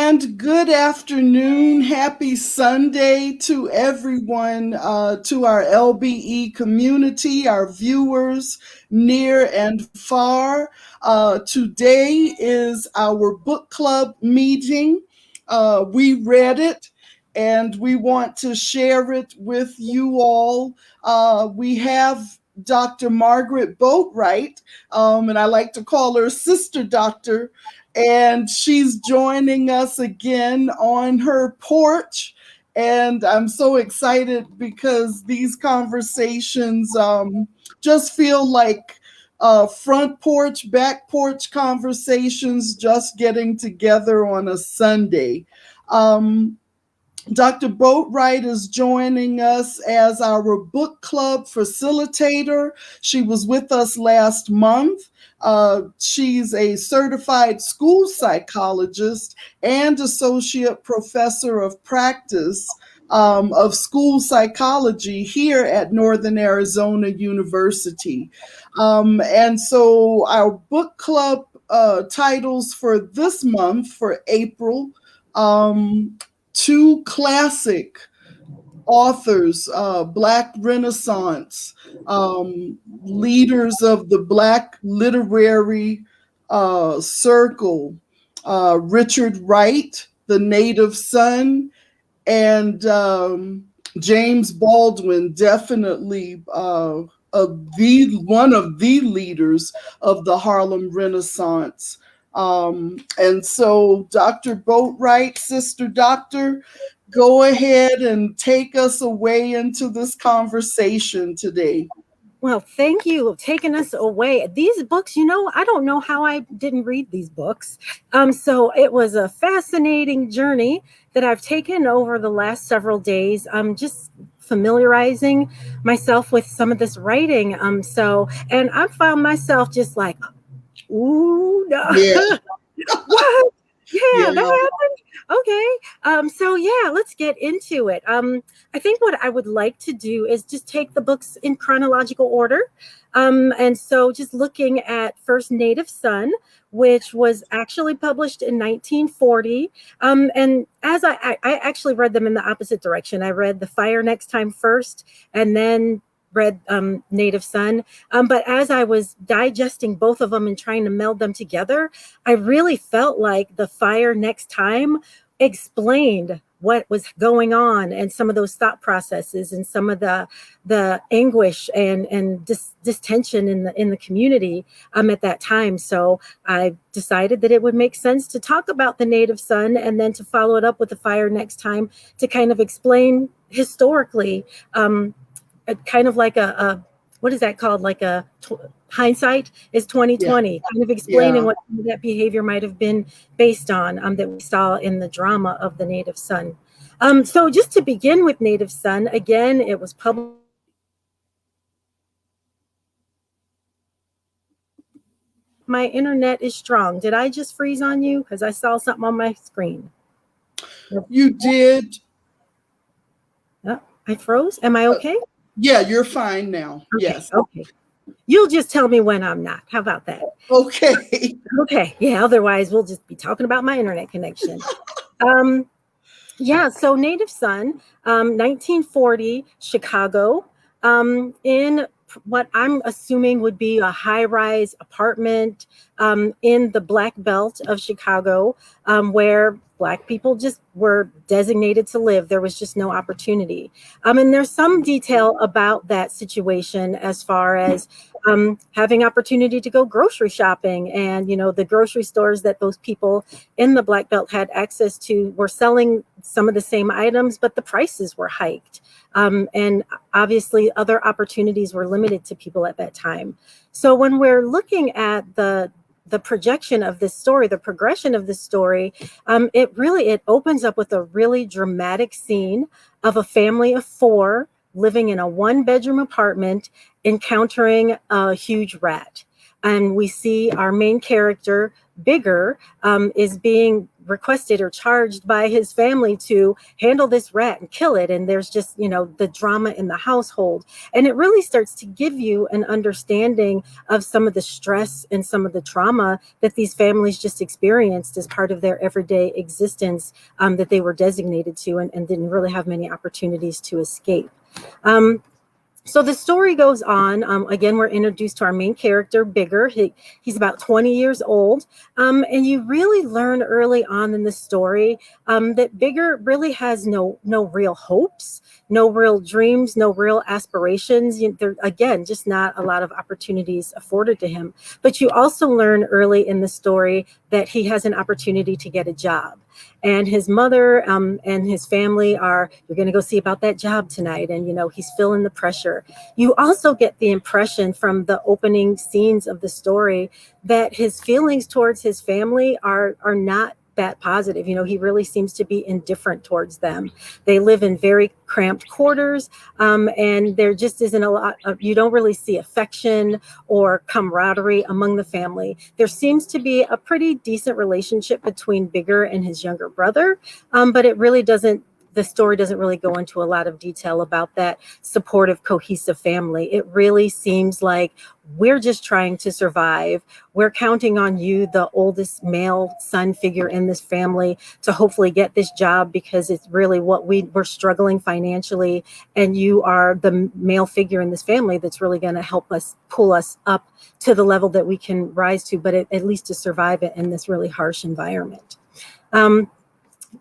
And good afternoon. Happy Sunday to everyone, to our LBE community, our viewers near and far. Today is our book club meeting. We read it and we want to share it with you all. We have Dr. Margaret Boatright, and I like to call her Sister Doctor, and she's joining us again on her porch. And I'm so excited because these conversations just feel like front porch, back porch conversations just getting together on a Sunday. Dr. Boatright is joining us as our book club facilitator. She was with us last month. She's a certified school psychologist and associate professor of practice of school psychology here at Northern Arizona University. And so our book club titles for this month, for April, two classic authors, Black Renaissance, leaders of the Black literary circle, Richard Wright, The Native Son, and James Baldwin, definitely one of the leaders of the Harlem Renaissance. And so, Dr. Boatright, Sister Doctor, go ahead and take us away into this conversation today. Well, thank you for taking us away. These books, I don't know how I didn't read these books. So it was a fascinating journey that I've taken over the last several days. Just familiarizing myself with some of this writing. And I found myself just like, ooh, no. Yeah. What? Yeah, that happened. Okay. Let's get into it. I think what I would like to do is just take the books in chronological order. And so just looking at first Native Son, which was actually published in 1940. And as I actually read them in the opposite direction. I read The Fire Next Time first, and then read Native Son. But as I was digesting both of them and trying to meld them together, I really felt like The Fire Next Time explained what was going on and some of those thought processes and some of the anguish and distension in the community at that time. So I decided that it would make sense to talk about The Native Son and then to follow it up with The Fire Next Time to kind of explain historically kind of like what is that called? Like hindsight is 2020, kind of explaining what that behavior might have been based on that we saw in the drama of The Native Son. So just to begin with Native Son, again, it was published. My internet is strong. Did I just freeze on you? Because I saw something on my screen. You did. Oh, I froze. Am I okay? Yeah, you're fine now. Okay, yes. Okay. You'll just tell me when I'm not. How about that? Okay. Okay. Yeah. Otherwise, we'll just be talking about my internet connection. So Native Son, 1940, Chicago, in what I'm assuming would be a high-rise apartment in the Black Belt of Chicago, where Black people just were designated to live. There was just no opportunity. And there's some detail about that situation as far as having opportunity to go grocery shopping. And, the grocery stores that those people in the Black Belt had access to were selling some of the same items, but the prices were hiked. And obviously other opportunities were limited to people at that time. So when we're looking at the projection of this story, the progression of this story, it opens up with a really dramatic scene of a family of four living in a one-bedroom apartment, encountering a huge rat. And we see our main character, Bigger, is being requested or charged by his family to handle this rat and kill it. And there's just, the drama in the household. And it really starts to give you an understanding of some of the stress and some of the trauma that these families just experienced as part of their everyday existence, that they were designated to, and didn't really have many opportunities to escape. So the story goes on. Again, we're introduced to our main character, Bigger. He's about 20 years old. And you really learn early on in the story that Bigger really has no real hopes, no real dreams, no real aspirations. Again, just not a lot of opportunities afforded to him. But you also learn early in the story that he has an opportunity to get a job. And his mother and his family you're going to go see about that job tonight. And, he's feeling the pressure. You also get the impression from the opening scenes of the story that his feelings towards his family are not that positive. He really seems to be indifferent towards them. They live in very cramped quarters, and there just isn't a lot of, you don't really see affection or camaraderie among the family. There seems to be a pretty decent relationship between Bigger and his younger brother, but the story doesn't really go into a lot of detail about that supportive, cohesive family. It really seems like we're just trying to survive. We're counting on you, the oldest male son figure in this family, to hopefully get this job because it's really what we're struggling financially. And you are the male figure in this family that's really going to help us pull us up to the level that we can rise to, but at least to survive it in this really harsh environment.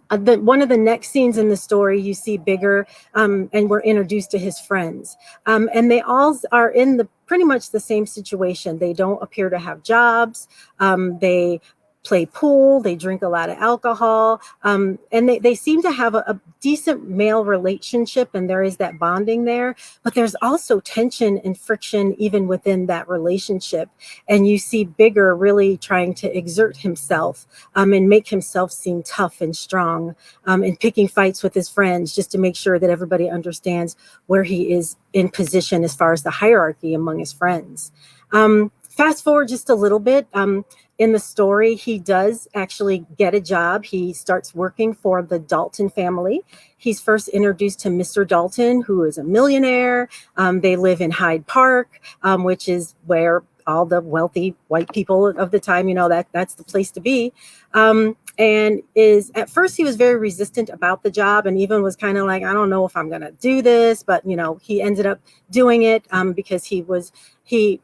One of the next scenes in the story, you see Bigger, and we're introduced to his friends. And they all are in pretty much the same situation. They don't appear to have jobs. They play pool, they drink a lot of alcohol, and they seem to have a decent male relationship, and there is that bonding there, but there's also tension and friction even within that relationship. And you see Bigger really trying to exert himself and make himself seem tough and strong, and picking fights with his friends just to make sure that everybody understands where he is in position as far as the hierarchy among his friends. Fast forward just a little bit. In the story, he does actually get a job. He starts working for the Dalton family. He's first introduced to Mr. Dalton, who is a millionaire. They live in Hyde Park, which is where all the wealthy white people of the time, that's the place to be. And at first he was very resistant about the job, and even was kind of like, I don't know if I'm going to do this, but he ended up doing it because he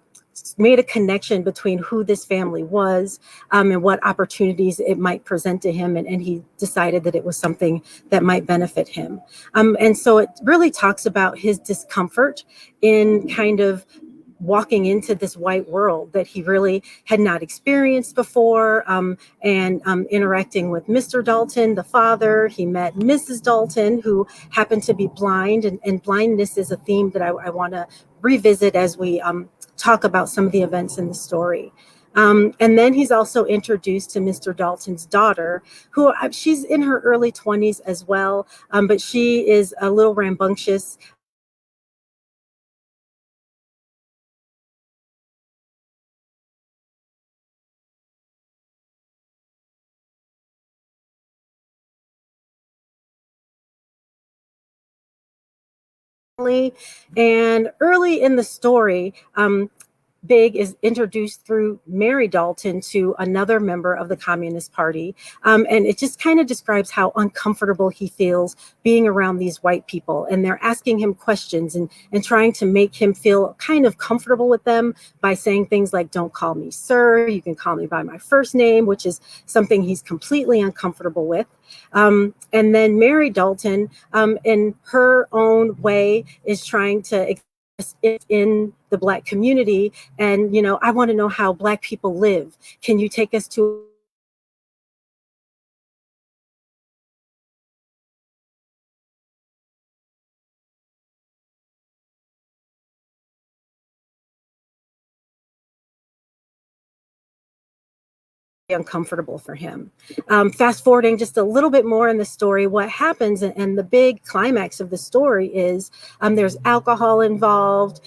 made a connection between who this family was, and what opportunities it might present to him. And he decided that it was something that might benefit him. And so it really talks about his discomfort in kind of walking into this white world that he really had not experienced before, and interacting with Mr. Dalton, the father. He met Mrs. Dalton, who happened to be blind, and blindness is a theme that I want to revisit as we talk about some of the events in the story. And then he's also introduced to Mr. Dalton's daughter, who she's in her early 20s as well, but she is a little rambunctious. And early in the story, Big is introduced through Mary Dalton to another member of the Communist Party. And it just kind of describes how uncomfortable he feels being around these white people. And they're asking him questions and trying to make him feel kind of comfortable with them by saying things like, don't call me sir, you can call me by my first name, which is something he's completely uncomfortable with. And then Mary Dalton, in her own way, is trying to in the Black community. And, I want to know how Black people live. Can you take us to uncomfortable for him. Fast forwarding just a little bit more in the story, what happens and the big climax of the story is there's alcohol involved.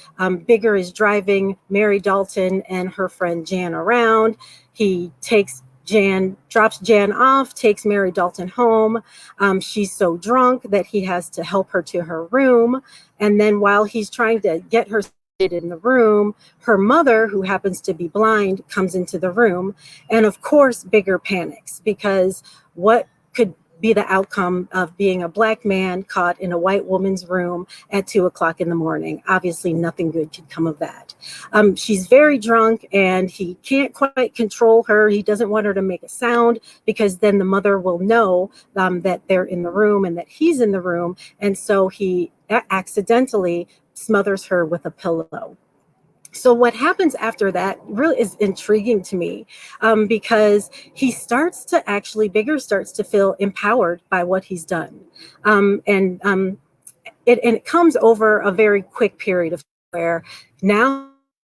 Bigger is driving Mary Dalton and her friend Jan around. He takes Jan drops Jan off, takes Mary Dalton home. She's so drunk that he has to help her to her room. And then while he's trying to get her in the room, her mother, who happens to be blind, comes into the room. And of course, Bigger panics, because what could be the outcome of being a Black man caught in a white woman's room at 2:00 in the morning? Obviously, nothing good could come of that. She's very drunk and he can't quite control her. He doesn't want her to make a sound, because then the mother will know that they're in the room and that he's in the room. And so he accidentally smothers her with a pillow. So what happens after that really is intriguing to me, because he starts to actually, Bigger starts to feel empowered by what he's done. It comes over a very quick period of where now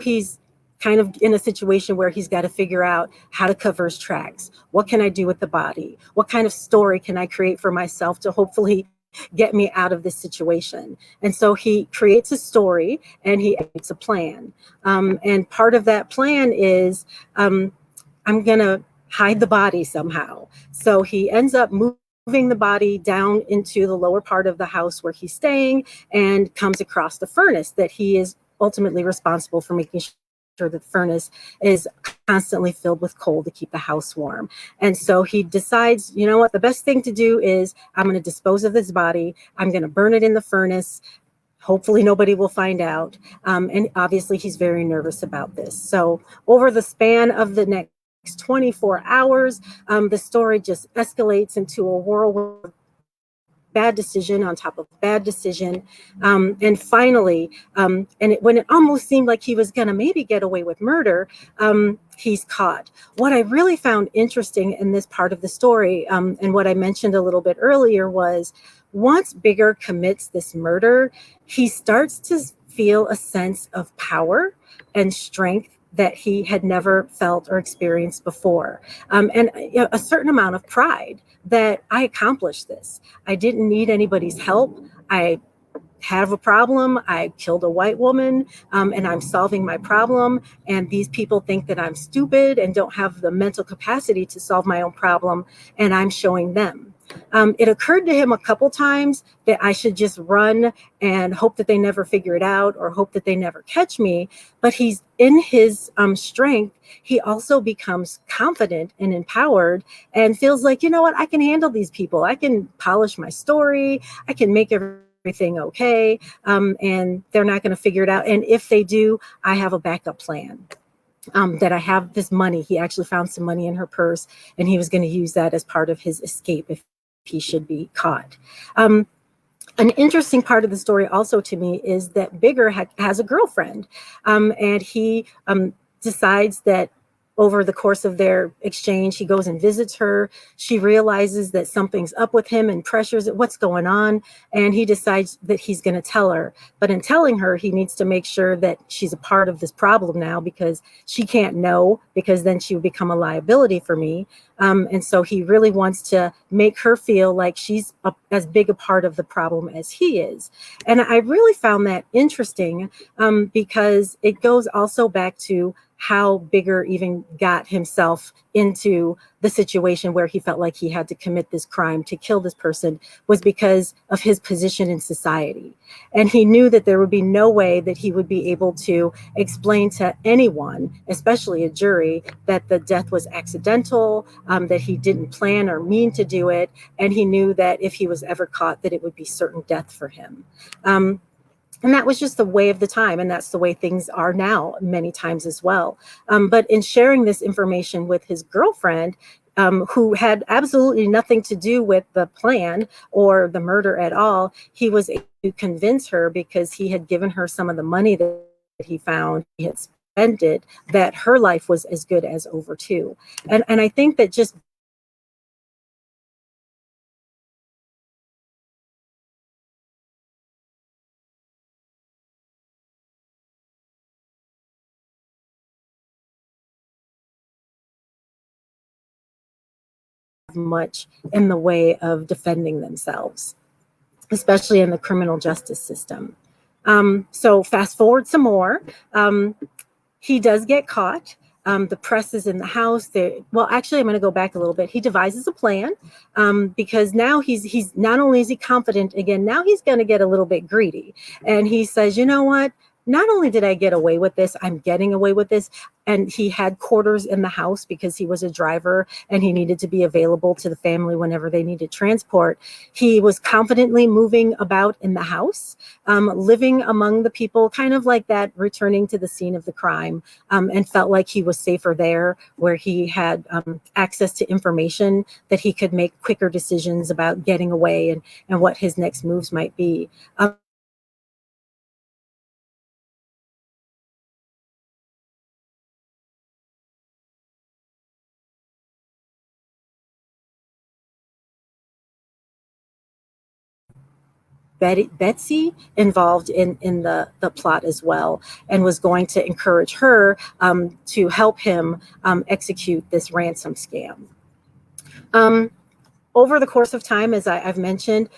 he's kind of in a situation where he's got to figure out how to cover his tracks. What can I do with the body? What kind of story can I create for myself to hopefully get me out of this situation? And so he creates a story and he makes a plan. And part of that plan is, I'm going to hide the body somehow. So he ends up moving the body down into the lower part of the house where he's staying, and comes across the furnace that he is ultimately responsible for making sure that the furnace is constantly filled with coal to keep the house warm. And so he decides, you know what, the best thing to do is I'm going to dispose of this body. I'm going to burn it in the furnace. Hopefully nobody will find out. And obviously he's very nervous about this. So over the span of the next 24 hours, the story just escalates into a whirlwind of bad decision on top of bad decision. And finally, when it almost seemed like he was going to maybe get away with murder, he's caught. What I really found interesting in this part of the story, and what I mentioned a little bit earlier, was once Bigger commits this murder, he starts to feel a sense of power and strength that he had never felt or experienced before. And a certain amount of pride that I accomplished this. I didn't need anybody's help. I have a problem. I killed a white woman, and I'm solving my problem. And these people think that I'm stupid and don't have the mental capacity to solve my own problem. And I'm showing them. It occurred to him a couple times that I should just run and hope that they never figure it out, or hope that they never catch me. But he's in his strength. He also becomes confident and empowered and feels like, you know what, I can handle these people. I can polish my story. I can make everything okay. And they're not going to figure it out. And if they do, I have a backup plan. That I have this money. He actually found some money in her purse, and he was going to use that as part of his escape if he should be caught. An interesting part of the story also to me is that Bigger has a girlfriend, and he decides that over the course of their exchange, he goes and visits her. She realizes that something's up with him and pressures it, what's going on? And he decides that he's going to tell her. But in telling her, he needs to make sure that she's a part of this problem now, because she can't know, because then she would become a liability for me. And so he really wants to make her feel like she's as big a part of the problem as he is. And I really found that interesting, because it goes also back to how Bigger even got himself into the situation where he felt like he had to commit this crime to kill this person, was because of his position in society. And he knew that there would be no way that he would be able to explain to anyone, especially a jury, that the death was accidental, that he didn't plan or mean to do it. And he knew that if he was ever caught, that it would be certain death for him. And that was just the way of the time. And that's the way things are now many times as well. But in sharing this information with his girlfriend, who had absolutely nothing to do with the plan or the murder at all, he was able to convince her, because he had given her some of the money that he found, he had spent it, that her life was as good as over too. And I think that just much in the way of defending themselves, especially in the criminal justice system. So fast forward some more. He does get caught. The press is in the house. Well, actually, I'm going to go back a little bit. He devises a plan because now he's not only is he confident again, now he's going to get a little bit greedy. And he says, you know what? Not only did I get away with this, I'm getting away with this. And he had quarters in the house because he was a driver and he needed to be available to the family whenever they needed transport. He was confidently moving about in the house, living among the people, kind of like that, returning to the scene of the crime, and felt like he was safer there, where he had access to information that he could make quicker decisions about getting away and what his next moves might be. Betsy involved in the plot as well, and was going to encourage her to help him execute this ransom scam. Over the course of time, as I've mentioned,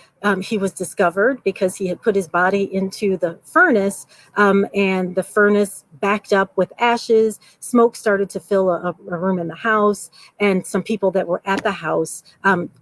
he was discovered because he had put his body into the furnace, and the furnace backed up with ashes. Smoke started to fill a room in the house, and some people that were at the house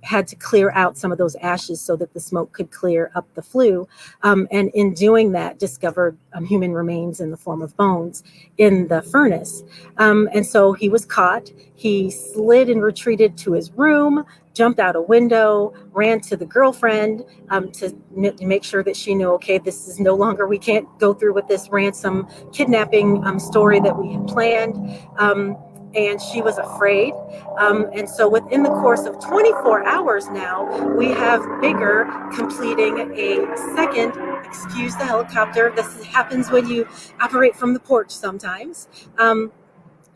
had to clear out some of those ashes so that the smoke could clear up the flue. And in doing that, discovered human remains in the form of bones in the furnace. And so he was caught. He slid and retreated to his room, jumped out a window, ran to the girlfriend to make sure that she knew, okay, this is no longer, we can't go through with this ransom kidnapping story that we had planned. And she was afraid. And so within the course of 24 hours now, we have Bigger completing a second, excuse the helicopter, this happens when you operate from the porch sometimes.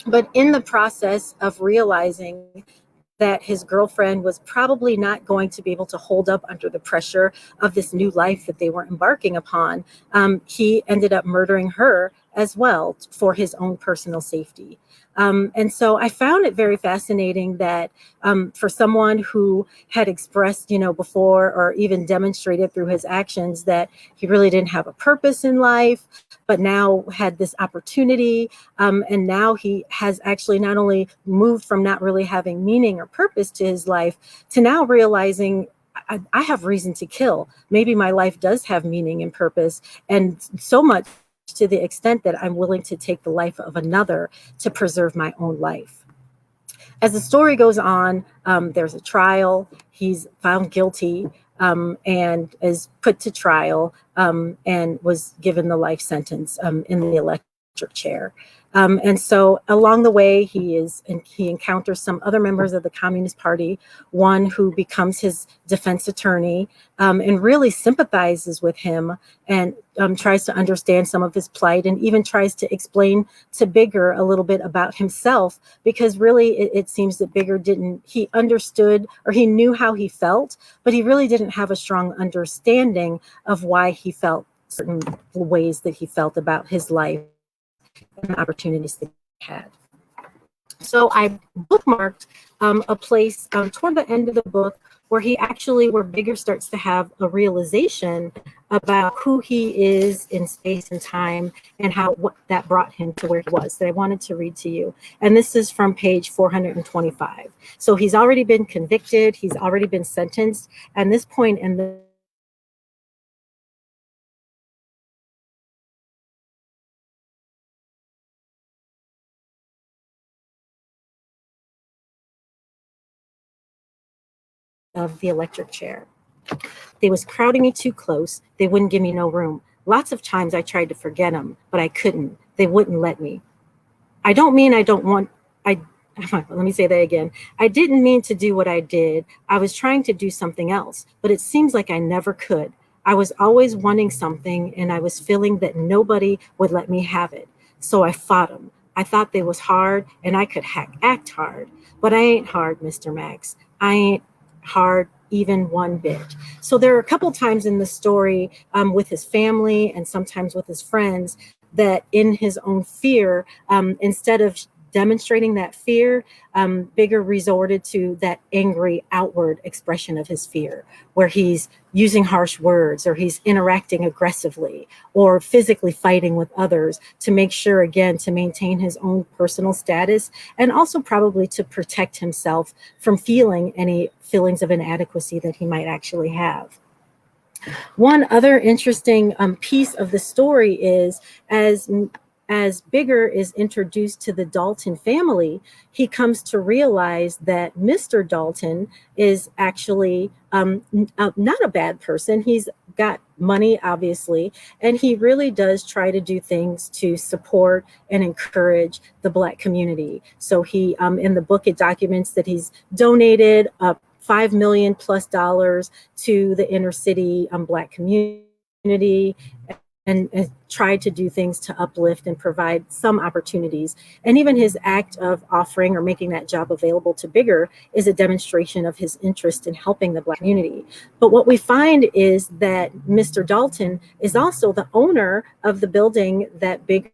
But in the process of realizing that his girlfriend was probably not going to be able to hold up under the pressure of this new life that they were embarking upon, he ended up murdering her as well for his own personal safety. And so I found it very fascinating that for someone who had expressed, before or even demonstrated through his actions that he really didn't have a purpose in life, but now had this opportunity. And now he has actually not only moved from not really having meaning or purpose to his life to now realizing I have reason to kill. Maybe my life does have meaning and purpose. And so much to the extent that I'm willing to take the life of another to preserve my own life. As the story goes on, there's a trial. He's found guilty and is put to trial and was given the life sentence in the electric chair. And so along the way, he encounters some other members of the Communist Party, one who becomes his defense attorney and really sympathizes with him and tries to understand some of his plight and even tries to explain to Bigger a little bit about himself, because really it seems that Bigger he understood or he knew how he felt, but he really didn't have a strong understanding of why he felt certain ways that he felt about his life and the opportunities that he had. So I bookmarked a place toward the end of the book where Bigger starts to have a realization about who he is in space and time and what that brought him to where he was, that I wanted to read to you. And this is from page 425. So he's already been convicted, he's already been sentenced, and this point in the of the electric chair. They was crowding me too close. They wouldn't give me no room. Lots of times I tried to forget them, but I couldn't. They wouldn't let me. I don't mean I don't want, let me say that again. I didn't mean to do what I did. I was trying to do something else, but it seems like I never could. I was always wanting something and I was feeling that nobody would let me have it. So I fought them. I thought they was hard and I could act hard, but I ain't hard, Mr. Max. I ain't hard even one bit. So there are a couple times in the story with his family and sometimes with his friends that in his own fear, instead of demonstrating that fear, Bigger resorted to that angry outward expression of his fear, where he's using harsh words, or he's interacting aggressively, or physically fighting with others to make sure, again, to maintain his own personal status, and also probably to protect himself from feeling any feelings of inadequacy that he might actually have. One other interesting piece of the story is, as Bigger is introduced to the Dalton family, he comes to realize that Mr. Dalton is actually not a bad person. He's got money, obviously, and he really does try to do things to support and encourage the Black community. So he, in the book, it documents that he's donated $5 million plus to the inner city Black community, and tried to do things to uplift and provide some opportunities. And even his act of offering or making that job available to Bigger is a demonstration of his interest in helping the Black community. But what we find is that Mr. Dalton is also the owner of the building that Bigger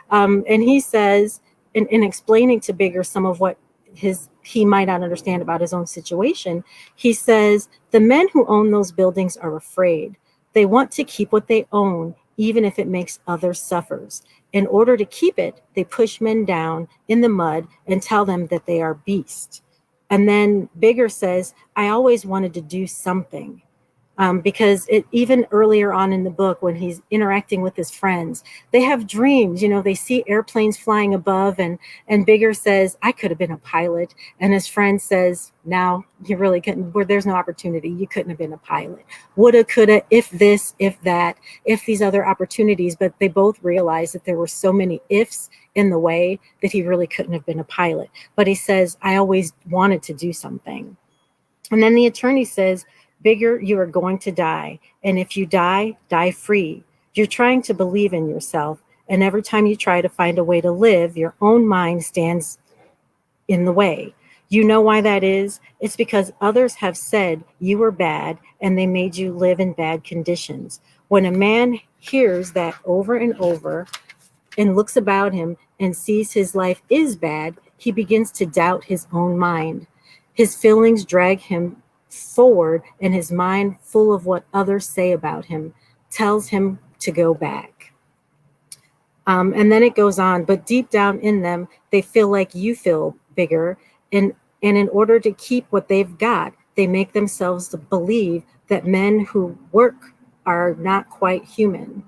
and he says, in explaining to Bigger some of what he might not understand about his own situation, he says, the men who own those buildings are afraid. They want to keep what they own, even if it makes others suffer. In order to keep it, they push men down in the mud and tell them that they are beasts. And then Bigger says, I always wanted to do something. Because even earlier on in the book, when he's interacting with his friends, they have dreams. They see airplanes flying above, and Bigger says, I could have been a pilot. And his friend says, now you really couldn't, where there's no opportunity, you couldn't have been a pilot. Woulda, coulda, if this, if that, if these other opportunities. But they both realized that there were so many ifs in the way that he really couldn't have been a pilot. But he says, I always wanted to do something. And then the attorney says, Bigger, you are going to die. And if you die, die free. You're trying to believe in yourself. And every time you try to find a way to live, your own mind stands in the way. You know why that is? It's because others have said you were bad and they made you live in bad conditions. When a man hears that over and over and looks about him and sees his life is bad, he begins to doubt his own mind. His feelings drag him forward, and his mind, full of what others say about him, tells him to go back. And then it goes on, but deep down in them, they feel like you feel, Bigger. And in order to keep what they've got, they make themselves believe that men who work are not quite human.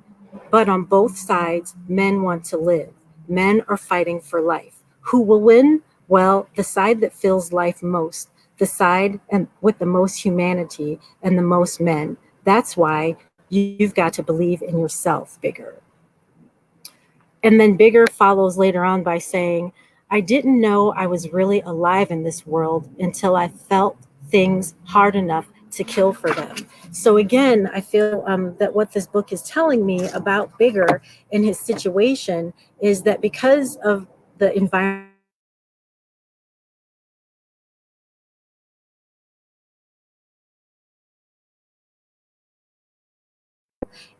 But on both sides, men want to live. Men are fighting for life. Who will win? Well, the side that feels life most. The side and with the most humanity and the most men. That's why you've got to believe in yourself, Bigger. And then Bigger follows later on by saying, I didn't know I was really alive in this world until I felt things hard enough to kill for them. So again, I feel that what this book is telling me about Bigger and his situation is that because of the environment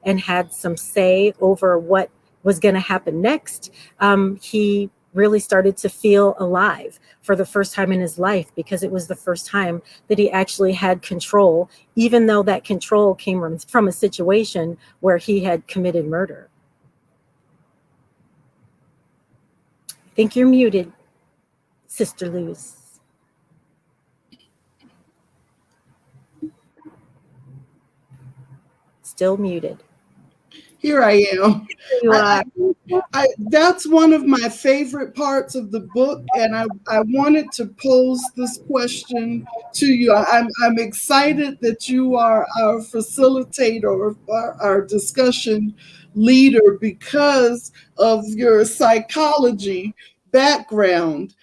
and had some say over what was going to happen next, he really started to feel alive for the first time in his life, because it was the first time that he actually had control, even though that control came from a situation where he had committed murder. I think you're muted, Sister Lewis. Still muted. Here I am. You are. That's one of my favorite parts of the book, and I wanted to pose this question to you. I'm excited that you are our facilitator, or our discussion leader, because of your psychology background.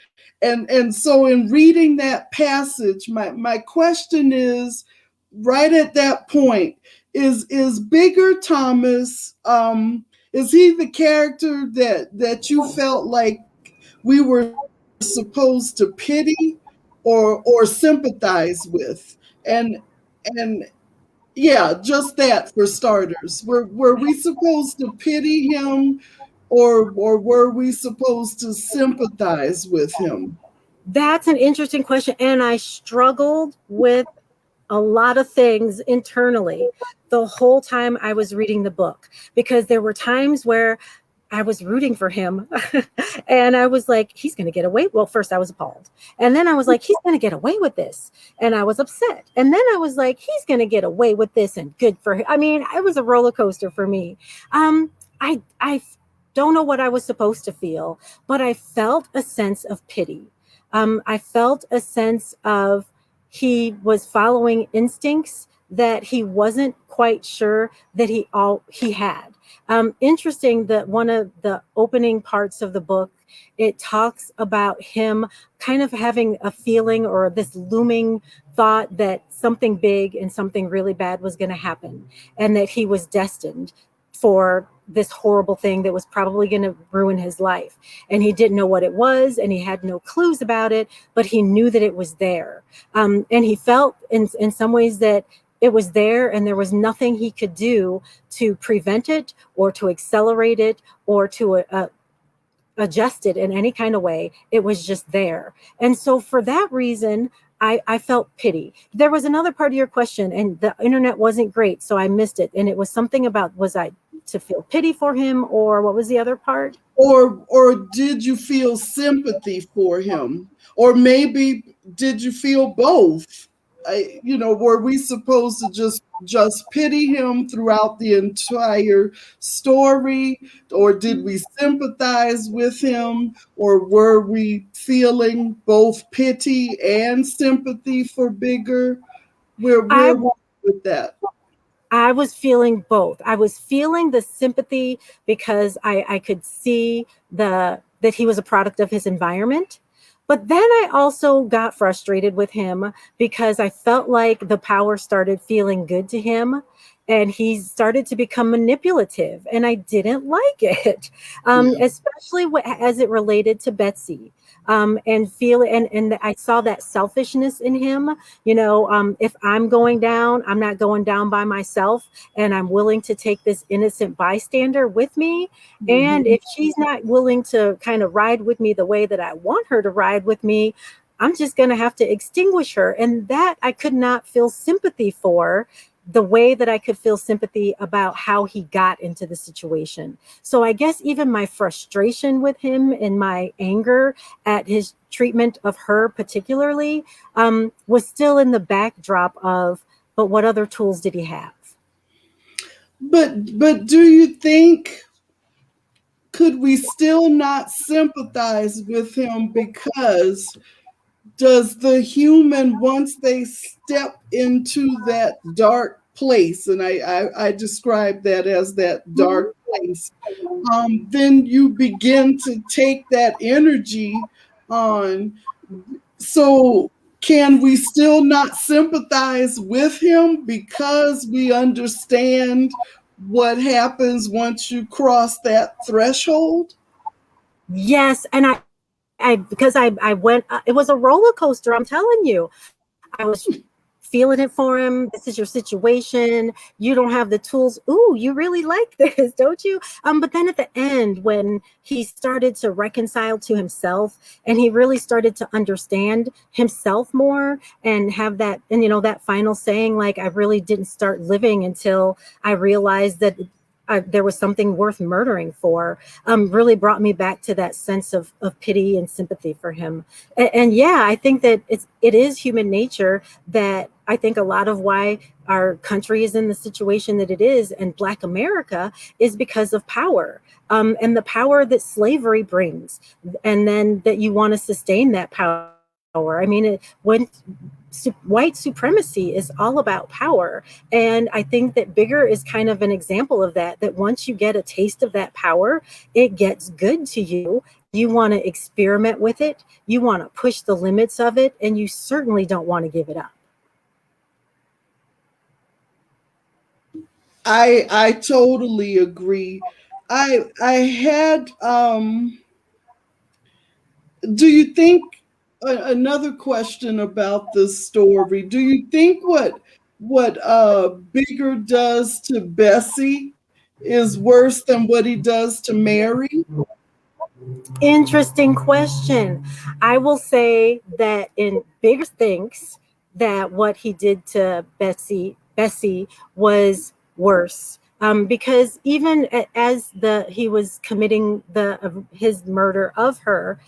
And so in reading that passage, my question is, right at that point, is Bigger Thomas, is he the character that you felt like we were supposed to pity or sympathize with? And yeah, just that for starters. Were we supposed to pity him, or were we supposed to sympathize with him? That's an interesting question. And I struggled with a lot of things internally the whole time I was reading the book, because there were times where I was rooting for him and I was like, he's going to get away. Well, first I was appalled. And then I was like, he's going to get away with this. And I was upset. And then I was like, he's going to get away with this and good for him. I mean, it was a roller coaster for me. I don't know what I was supposed to feel, but I felt a sense of pity. I felt a sense of he was following instincts that he wasn't quite sure that he had. Interesting that one of the opening parts of the book, it talks about him kind of having a feeling or this looming thought that something big and something really bad was going to happen, and that he was destined for this horrible thing that was probably going to ruin his life. And he didn't know what it was, and he had no clues about it, but he knew that it was there. And he felt in some ways that it was there and there was nothing he could do to prevent it or to accelerate it or to adjust it in any kind of way. It was just there. And so for that reason, I felt pity. There was another part of your question, and the internet wasn't great, so I missed it. And it was something about, was I to feel pity for him, or what was the other part? Or did you feel sympathy for him? Or maybe did you feel both? Were we supposed to just pity him throughout the entire story, or did we sympathize with him, or were we feeling both pity and sympathy for Bigger? Where were we with that? I was feeling both. I was feeling the sympathy because I could see that he was a product of his environment. But then I also got frustrated with him because I felt like the power started feeling good to him and he started to become manipulative, and I didn't like it, especially as it related to Betsy. And I saw that selfishness in him. If I'm going down, I'm not going down by myself, and I'm willing to take this innocent bystander with me. And if she's not willing to kind of ride with me the way that I want her to ride with me, I'm just going to have to extinguish her. And that I could not feel sympathy for, the way that I could feel sympathy about how he got into the situation. So I guess even my frustration with him and my anger at his treatment of her particularly was still in the backdrop of, but what other tools did he have? But do you think, could we still not sympathize with him because does the human, once they step into that dark place, and I describe that as that dark place, then you begin to take that energy on. So can we still not sympathize with him because we understand what happens once you cross that threshold? Yes. And because I went, it was a roller coaster. I'm telling you, I was feeling it for him. This is your situation. You don't have the tools. Ooh, you really like this, don't you? But then at the end, when he started to reconcile to himself and he really started to understand himself more and have that, and that final saying, like, I really didn't start living until I realized that there was something worth murdering for, really brought me back to that sense of pity and sympathy for him. And yeah, I think that it is human nature that I think a lot of why our country is in the situation that it is, and Black America, is because of power, and the power that slavery brings, and then that you want to sustain that power. I mean, when white supremacy is all about power. And I think that Bigger is kind of an example of that once you get a taste of that power, it gets good to you. You want to experiment with it. You want to push the limits of it. And you certainly don't want to give it up. I totally agree. I had do you think another question about this story? Do you think what Bigger does to Bessie is worse than what he does to Mary? Interesting question. I will say that in Bigger thinks that what he did to Bessie was worse. Because even as he was committing his murder of her,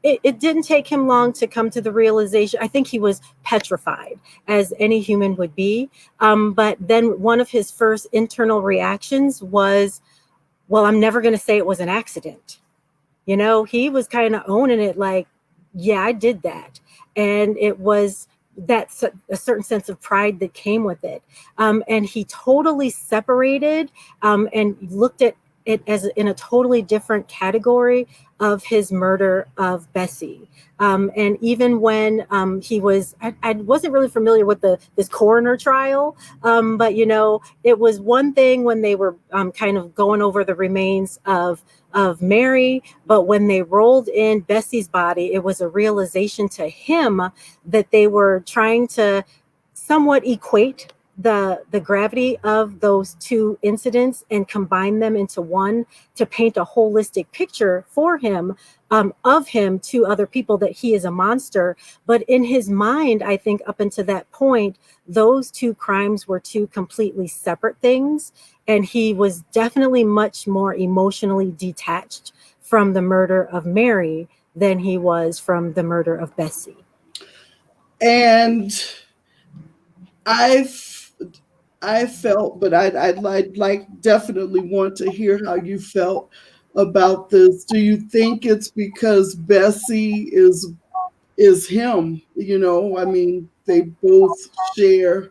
it didn't take him long to come to the realization. I think he was petrified, as any human would be. But then one of his first internal reactions was, "Well, I'm never going to say it was an accident." He was kind of owning it like, yeah, I did that. And it was that's a certain sense of pride that came with it. And he totally separated and looked at it as in a totally different category of his murder of Bessie. And even when I wasn't really familiar with this coroner trial, but it was one thing when they were kind of going over the remains of Mary, but when they rolled in Bessie's body, it was a realization to him that they were trying to somewhat equate the gravity of those two incidents and combine them into one to paint a holistic picture for him, of him to other people, that he is a monster. But in his mind, I think up until that point, those two crimes were two completely separate things. And he was definitely much more emotionally detached from the murder of Mary than he was from the murder of Bessie. And I've I felt, but I'd like definitely want to hear how you felt about this. Do you think it's because Bessie is him? I mean, they both share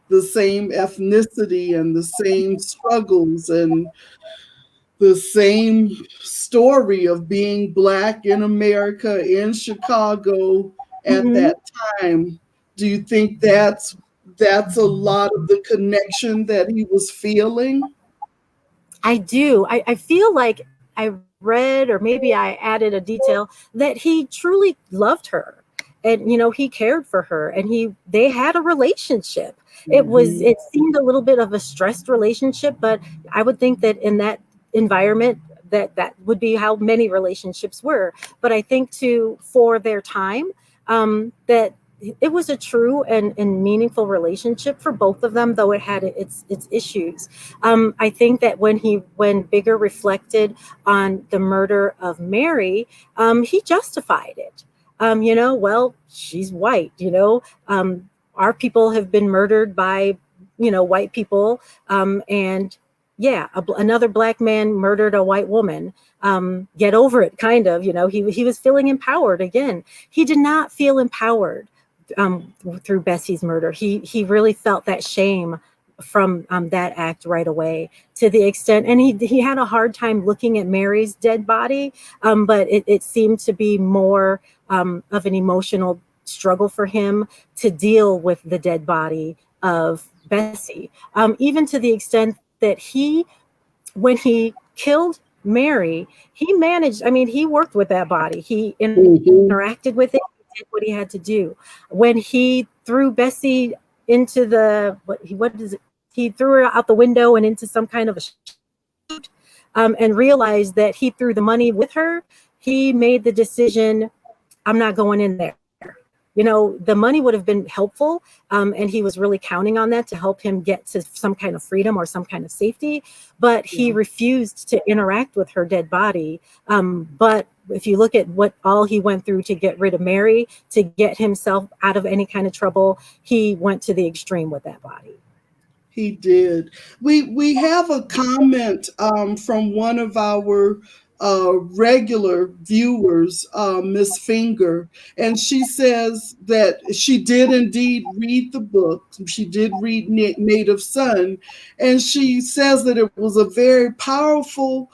the same ethnicity and the same struggles and the same story of being Black in America, in Chicago at Mm-hmm. that time. Do you think that's a lot of the connection that he was feeling? I do. I feel like I read, or maybe I added a detail, that he truly loved her. And he cared for her, and they had a relationship. Mhm. It seemed a little bit of a stressed relationship, but I would think that in that environment, that would be how many relationships were. But I think too, for their time, that it was a true and meaningful relationship for both of them, though it had its issues. I think that when Bigger reflected on the murder of Mary, he justified it. Well, she's white. Our people have been murdered by white people, and yeah, another Black man murdered a white woman. Get over it, kind of. He was feeling empowered again. He did not feel empowered through Bessie's murder. He really felt that shame from that act right away, to the extent, and he had a hard time looking at Mary's dead body, but it seemed to be more of an emotional struggle for him to deal with the dead body of Bessie, even to the extent that when he killed Mary, he managed, I mean, he worked with that body. He interacted Mhm. with it. He did what he had to do. When he threw Bessie into what is it? He threw her out the window and into some kind of a chute, and realized that he threw the money with her. He made the decision, I'm not going in there. The money would have been helpful, and he was really counting on that to help him get to some kind of freedom or some kind of safety. But he Yeah. refused to interact with her dead body. But if you look at what all he went through to get rid of Mary, to get himself out of any kind of trouble, he went to the extreme with that body. He did. We have a comment from one of our regular viewers, Miss Finger, and she says that she did indeed read the book. She did read Native Son, and she says that it was a very powerful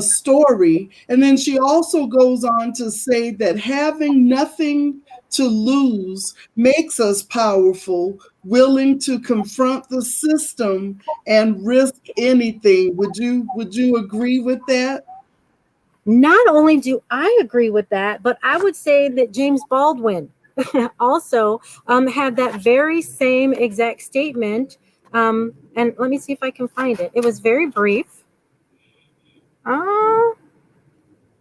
story. And then she also goes on to say that having nothing to lose makes us powerful, willing to confront the system and risk anything. Would you agree with that? Not only do I agree with that, but I would say that James Baldwin also had that very same exact statement. And let me see if I can find it. It was very brief. Uh,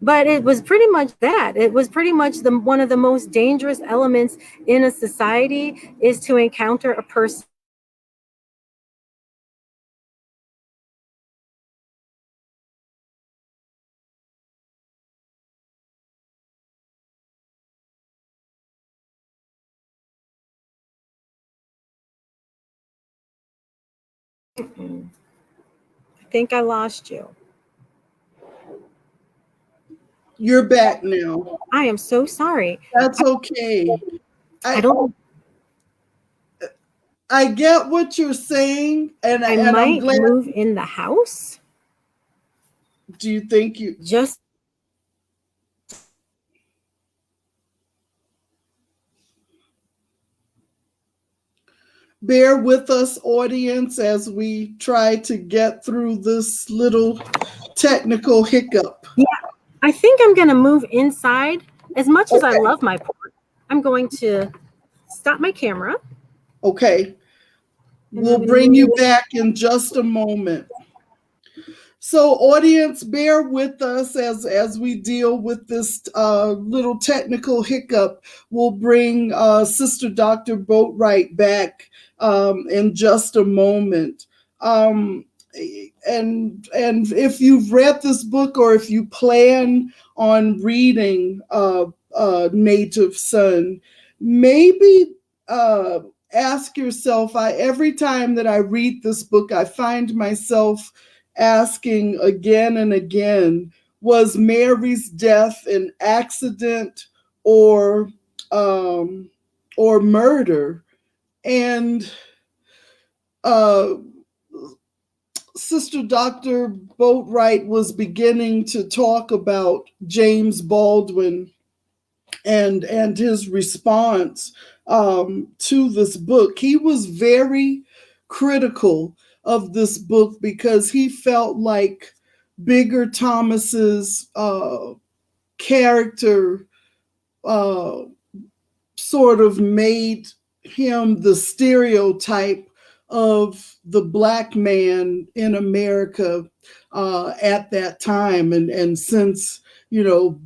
but it was pretty much that. It was pretty much one of the most dangerous elements in a society is to encounter a person. I think I lost you. You're back now. I am so sorry. That's okay. I I don't. I get what you're saying, and I I'm might glad. move in the house. Do you think you Just bear with us, audience, as we try to get through this little technical hiccup? yeah, I think I'm going to move inside. As much as I Okay. love my port, I'm going to stop my camera. Okay. And We'll bring you back in just a moment. So, audience, bear with us as we deal with this little technical hiccup. We'll bring Sister Dr. Boatright back in just a moment. Um, and if you've read this book, or if you plan on reading Native Son, maybe ask yourself. Every time that I read this book, I find myself asking again and again, was Mary's death an accident or um, or murder? And uh, Sister Dr. Boatright was beginning to talk about James Baldwin and his response to this book. He was very critical of this book because he felt like Bigger Thomas's character uh, sort of made him the stereotype of the Black man in America at that time. And since,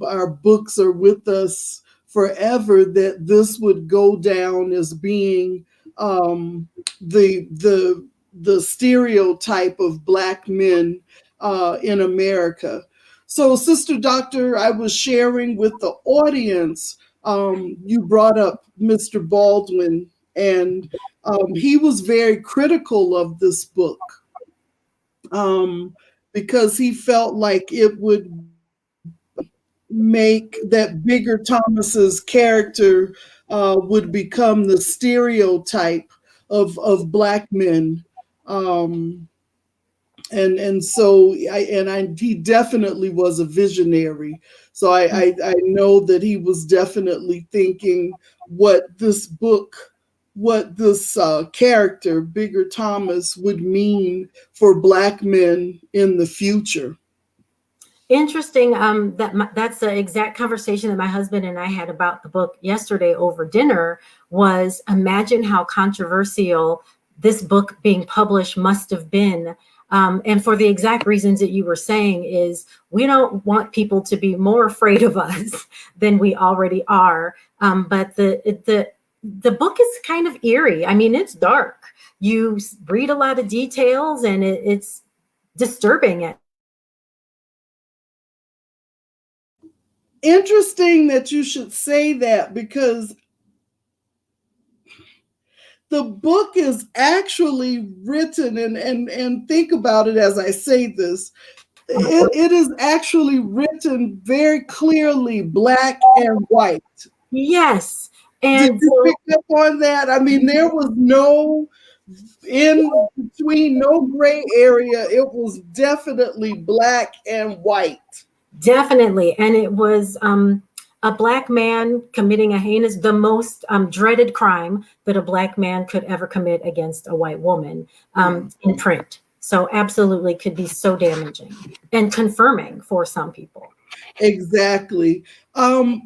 our books are with us forever, that this would go down as being the stereotype of Black men in America. So, Sister Doctor, I was sharing with the audience. You brought up Mr. Baldwin, and he was very critical of this book because he felt like it would make that Bigger Thomas's character would become the stereotype of Black men. Um, and so he definitely was a visionary. So I know that he was definitely thinking what this book, what this character, Bigger Thomas, would mean for Black men in the future. Interesting. That's the exact conversation that my husband and I had about the book yesterday over dinner. Was imagine how controversial this book being published must have been. And for the exact reasons that you were saying, is we don't want people to be more afraid of us than we already are. But the book is kind of eerie. I mean, it's dark. You read a lot of details, and it's disturbing. Interesting that you should say that, because the book is actually written, and think about it as I say this, it is actually written very clearly Black and white. Yes. Did And you pick up on that? I mean, there was no in between, no gray area. It was definitely black and white. Definitely. And it was a Black man committing the most dreaded crime that a Black man could ever commit against a white woman in print. So absolutely could be so damaging and confirming for some people. Exactly.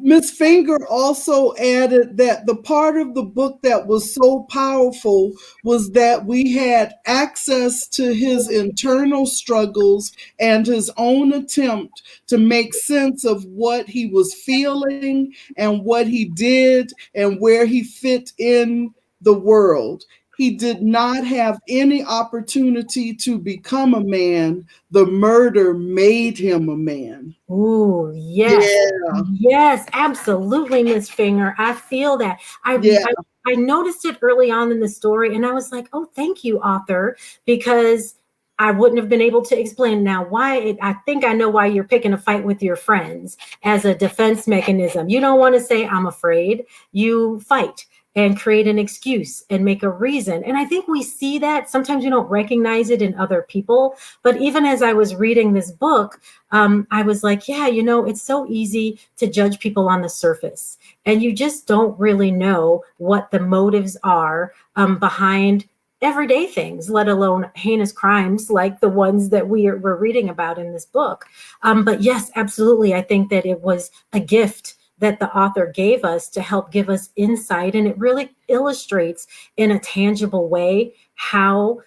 Miss Finger also added that the part of the book that was so powerful was that we had access to his internal struggles and his own attempt to make sense of what he was feeling and what he did and where he fit in the world. He did not have any opportunity to become a man. The murder made him a man. Ooh, yes. Yeah. Yes, absolutely, Miss Finger. I feel that. Yeah. I noticed it early on in the story, and I was like, oh, thank you, author, because I wouldn't have been able to explain now why. I think I know why you're picking a fight with your friends as a defense mechanism. You don't want to say, I'm afraid. You fight and create an excuse and make a reason. And I think we see that. Sometimes we don't recognize it in other people. But even as I was reading this book, I was like, yeah, it's so easy to judge people on the surface. And you just don't really know what the motives are behind everyday things, let alone heinous crimes like the ones that we're reading about in this book. But yes, absolutely. I think that it was a gift that the author gave us to help give us insight. And it really illustrates in a tangible way how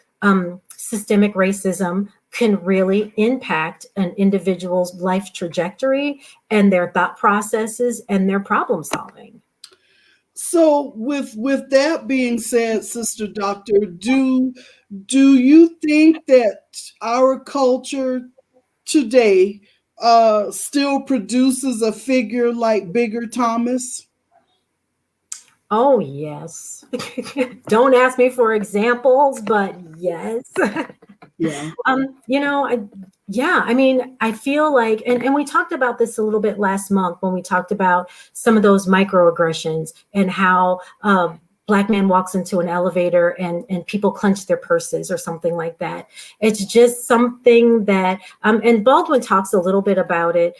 systemic racism can really impact an individual's life trajectory and their thought processes and their problem solving. So with that being said, Sister Doctor, do you think that our culture today still produces a figure like Bigger Thomas? Oh, yes. Don't ask me for examples, but yes. Yeah. I feel like, and we talked about this a little bit last month when we talked about some of those microaggressions and how Black man walks into an elevator and people clench their purses or something like that. It's just something that, and Baldwin talks a little bit about it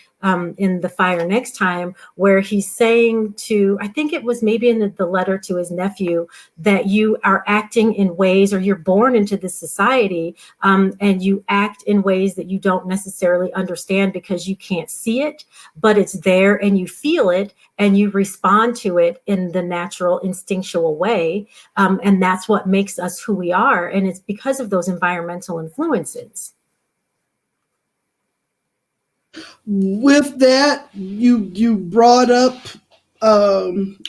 in The Fire Next Time, where he's saying to, I think it was maybe in the letter to his nephew, that you are acting in ways, or you're born into this society and you act in ways that you don't necessarily understand because you can't see it, but it's there and you feel it and you respond to it in the natural instinctual way. And that's what makes us who we are. And it's because of those environmental influences. With that, you brought up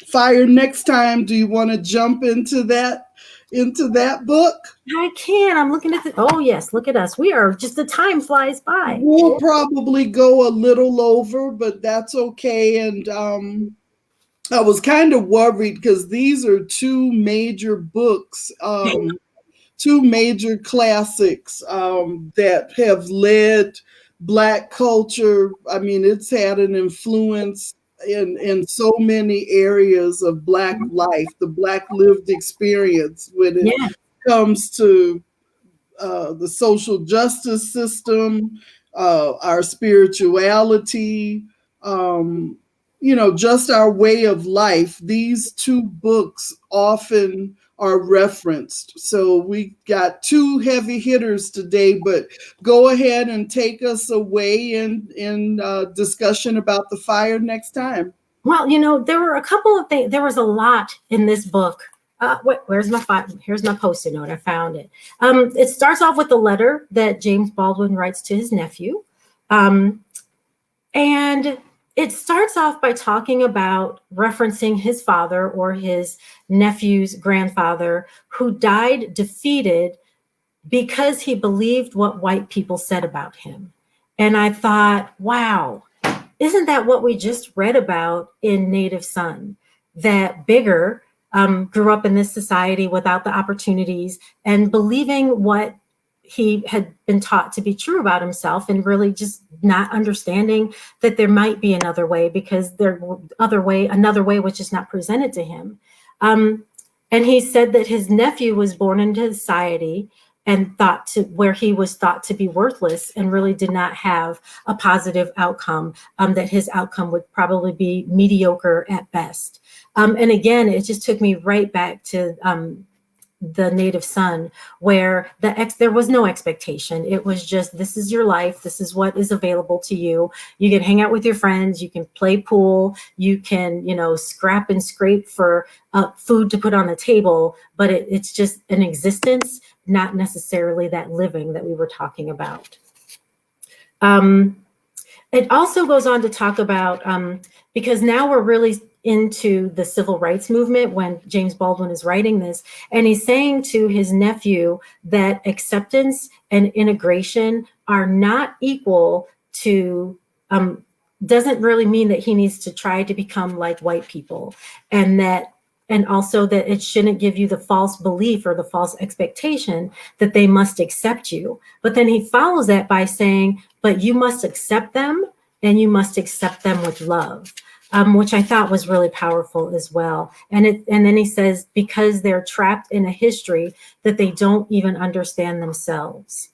Fire Next Time. Do you want to jump into that book? I can. I'm looking at the. Oh yes, look at us. We are just, the time flies by. We'll probably go a little over, but that's okay. And I was kind of worried because these are two major books, two major classics that have led Black culture. I mean, it's had an influence in so many areas of Black life, the Black lived experience when it comes to the social justice system, our spirituality, just our way of life. These two books often are referenced. So we got two heavy hitters today, but go ahead and take us away in discussion about The Fire Next Time. Well, there were a couple of things. There was a lot in this book. Where's my file? Here's my Post-it note. I found it. It starts off with a letter that James Baldwin writes to his nephew. And it starts off by talking about referencing his father, or his nephew's grandfather, who died defeated because he believed what white people said about him. And I thought, wow, isn't that what we just read about in Native Son? That Bigger grew up in this society without the opportunities and believing what he had been taught to be true about himself, and really just not understanding that there might be another way, because another way was just not presented to him. And he said that his nephew was born into society and where he was thought to be worthless and really did not have a positive outcome, that his outcome would probably be mediocre at best. And again, it just took me right back to the native son, where there was no expectation. It was just, this is your life. This is what is available to you. You can hang out with your friends. You can play pool. You can, scrap and scrape for food to put on the table. But it's just an existence, not necessarily that living that we were talking about. It also goes on to talk about, because now we're really into the civil rights movement when James Baldwin is writing this, and he's saying to his nephew that acceptance and integration are not equal to, doesn't really mean that he needs to try to become like white people, and also that it shouldn't give you the false belief or the false expectation that they must accept you. But then he follows that by saying, but you must accept them, and you must accept them with love. Which I thought was really powerful as well. And then he says, because they're trapped in a history that they don't even understand themselves.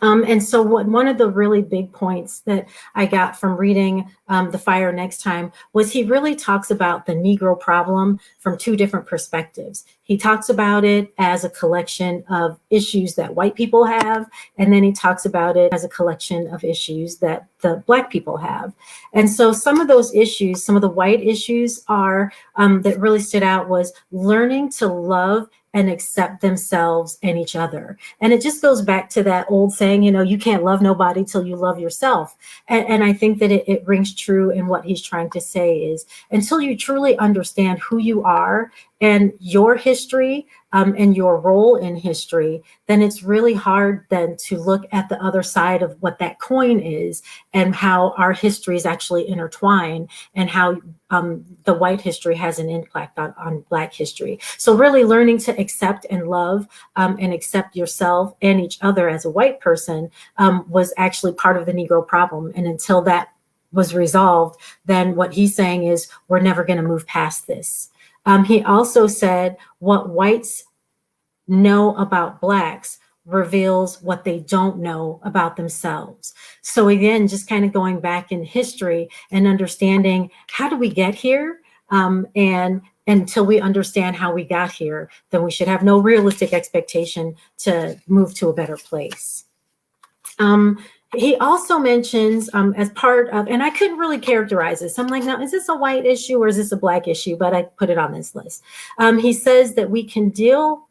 And so one of the really big points that I got from reading The Fire Next Time was he really talks about the Negro problem from two different perspectives. He talks about it as a collection of issues that white people have, and then he talks about it as a collection of issues that the Black people have. And so some of those issues, some of the white issues are that really stood out was learning to love and accept themselves and each other. And it just goes back to that old saying, you can't love nobody till you love yourself. And I think that it rings true in what he's trying to say is until you truly understand who you are and your history and your role in history, then it's really hard then to look at the other side of what that coin is and how our histories actually intertwine and how the white history has an impact on Black history. So really learning to accept and love and accept yourself and each other as a white person was actually part of the Negro problem. And until that was resolved, then what he's saying is we're never going to move past this. He also said what whites know about Blacks reveals what they don't know about themselves. So again, just kind of going back in history and understanding how do we get here? And until we understand how we got here, then we should have no realistic expectation to move to a better place. He also mentions as part of, and I couldn't really characterize this. I'm like, now, is this a white issue or is this a Black issue? But I put it on this list. He says that we can deal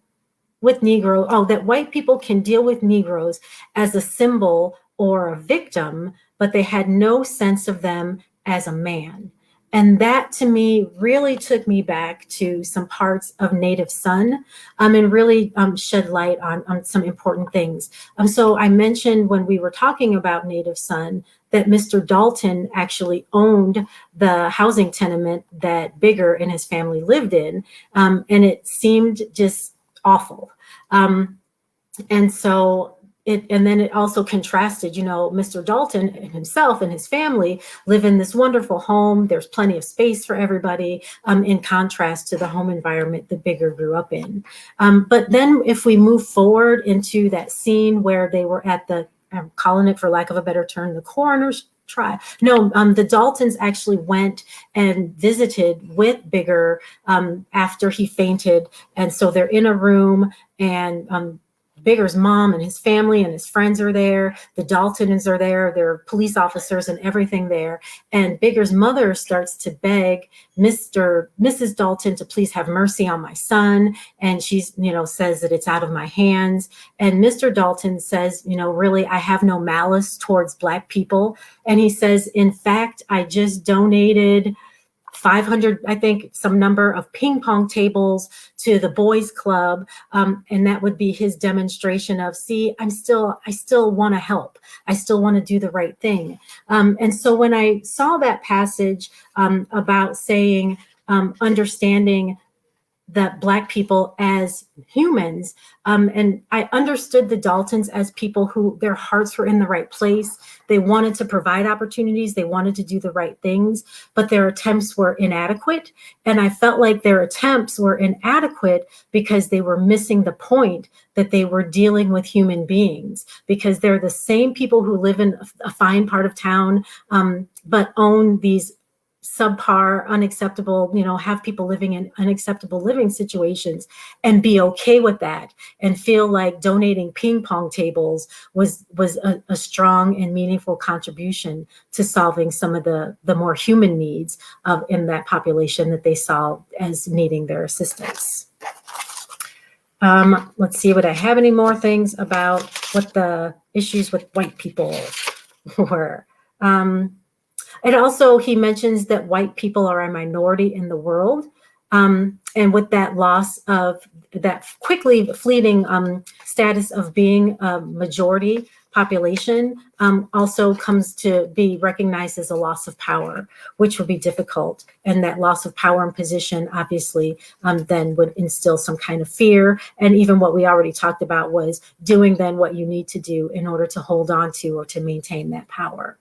with that white people can deal with Negroes as a symbol or a victim, but they had no sense of them as a man. And that to me really took me back to some parts of Native Son and really shed light on some important things. So I mentioned when we were talking about Native Son that Mr. Dalton actually owned the housing tenement that Bigger and his family lived in. And it seemed just awful. And so and then it also contrasted, Mr. Dalton himself and his family live in this wonderful home. There's plenty of space for everybody in contrast to the home environment that Bigger grew up in. But then if we move forward into that scene where they were at I'm calling it for lack of a better term, the coroner's trial. No, the Daltons actually went and visited with Bigger after he fainted. And so they're in a room and Bigger's mom and his family and his friends are there. The Daltons are there. There are police officers and everything there. And Bigger's mother starts to beg Mrs. Dalton to please have mercy on my son. And she's, says that it's out of my hands. And Mr. Dalton says, really, I have no malice towards Black people. And he says, in fact, I just donated 500, I think, some number of ping pong tables to the boys club. And that would be his demonstration of, see, I still want to help. I still want to do the right thing. And so when I saw that passage about saying, understanding that Black people as humans. And I understood the Daltons as people who their hearts were in the right place. They wanted to provide opportunities. They wanted to do the right things, but their attempts were inadequate. And I felt like their attempts were inadequate because they were missing the point that they were dealing with human beings, because they're the same people who live in a fine part of town, but own these subpar, unacceptable, have people living in unacceptable living situations, and be okay with that and feel like donating ping pong tables was a strong and meaningful contribution to solving some of the more human needs in that population that they saw as needing their assistance. Let's see, would I have any more things about what the issues with white people were? And also, he mentions that white people are a minority in the world. And with that loss of that quickly fleeting status of being a majority population, also comes to be recognized as a loss of power, which would be difficult. And that loss of power and position, obviously, then would instill some kind of fear. And even what we already talked about was doing then what you need to do in order to hold on to or to maintain that power.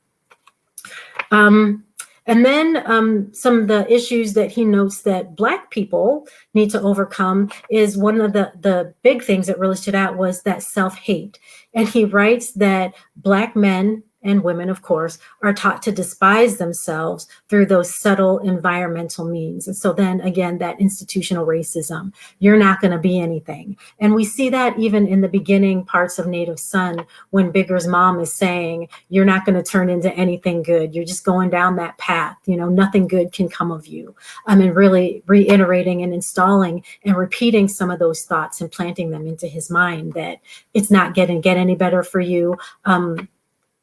And then some of the issues that he notes that Black people need to overcome is one of the big things that really stood out was that self-hate. And he writes that Black men and women, of course, are taught to despise themselves through those subtle environmental means. And so then again, that institutional racism, you're not going to be anything. And we see that even in the beginning parts of Native Son, when Bigger's mom is saying, you're not going to turn into anything good. You're just going down that path. Nothing good can come of you. And really reiterating and installing and repeating some of those thoughts and planting them into his mind that it's not going to get any better for you.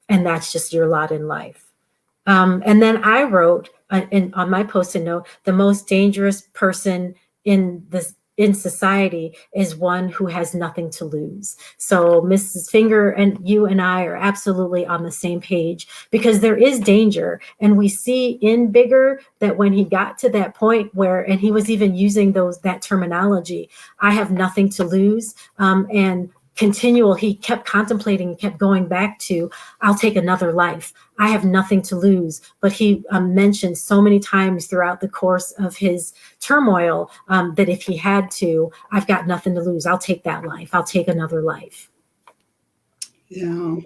And that's just your lot in life. And then I wrote on my Post-it note, the most dangerous person in society is one who has nothing to lose. So Mrs. Finger and you and I are absolutely on the same page, because there is danger. And we see in Bigger that when he got to that point where, and he was even using that terminology, I have nothing to lose, and he kept contemplating and kept going back to, I'll take another life. I have nothing to lose. But he mentioned so many times throughout the course of his turmoil that if he had to, I've got nothing to lose. I'll take that life. I'll take another life. Yeah.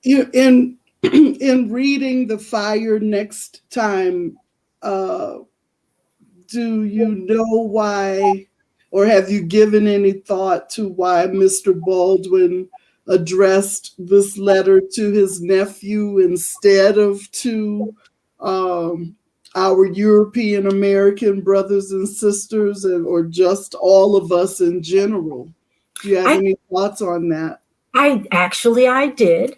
In reading The Fire Next Time, do you know why, or have you given any thought to why Mr. Baldwin addressed this letter to his nephew instead of to our European American brothers and sisters, or just all of us in general? Do you have any thoughts on that? I did.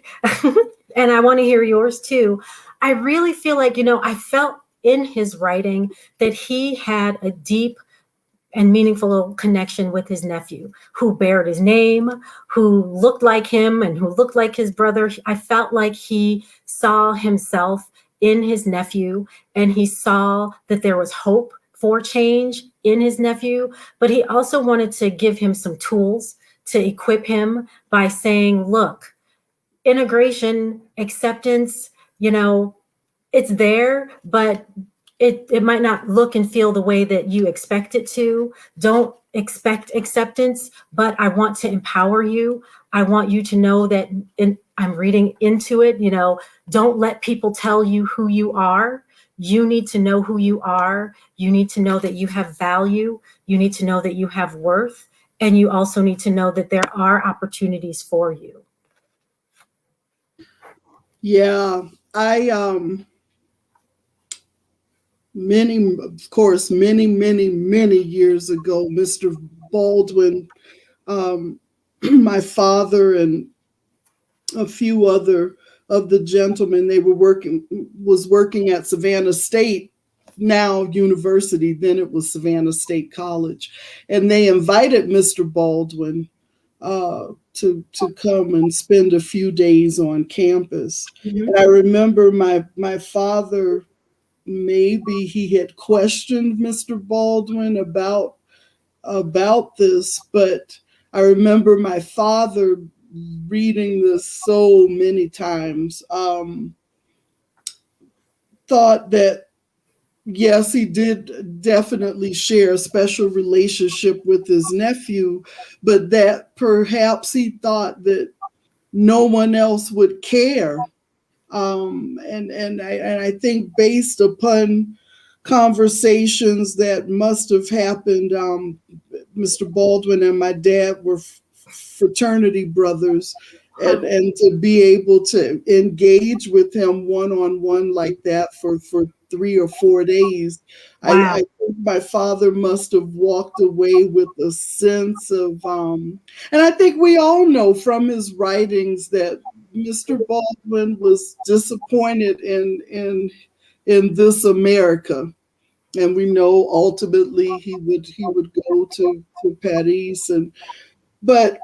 And I want to hear yours too. I really feel like, I felt in his writing that he had a deep and meaningful connection with his nephew, who bared his name, who looked like him and who looked like his brother. I felt like he saw himself in his nephew, and he saw that there was hope for change in his nephew, but he also wanted to give him some tools to equip him by saying, look, integration, acceptance, it's there, but it might not look and feel the way that you expect it to. Don't expect acceptance, but I want to empower you. I want you to know that I'm reading into it, don't let people tell you who you are. You need to know who you are. You need to know that you have value. You need to know that you have worth. And you also need to know that there are opportunities for you. Yeah, many years ago, Mr. Baldwin, my father and a few other of the gentlemen, was working at Savannah State, now university, then it was Savannah State College. And they invited Mr. Baldwin to come and spend a few days on campus. Mm-hmm. And I remember my father maybe he had questioned Mr. Baldwin about this, but I remember my father reading this so many times, thought that yes, he did definitely share a special relationship with his nephew, but that perhaps he thought that no one else would care. And I think based upon conversations that must have happened, Mr. Baldwin and my dad were fraternity brothers, and to be able to engage with him one-on-one like that for 3 or 4 days, Wow. I think my father must have walked away with a sense of, and I think we all know from his writings that Mr. Baldwin was disappointed in this America. And we know ultimately he would go to Paris, but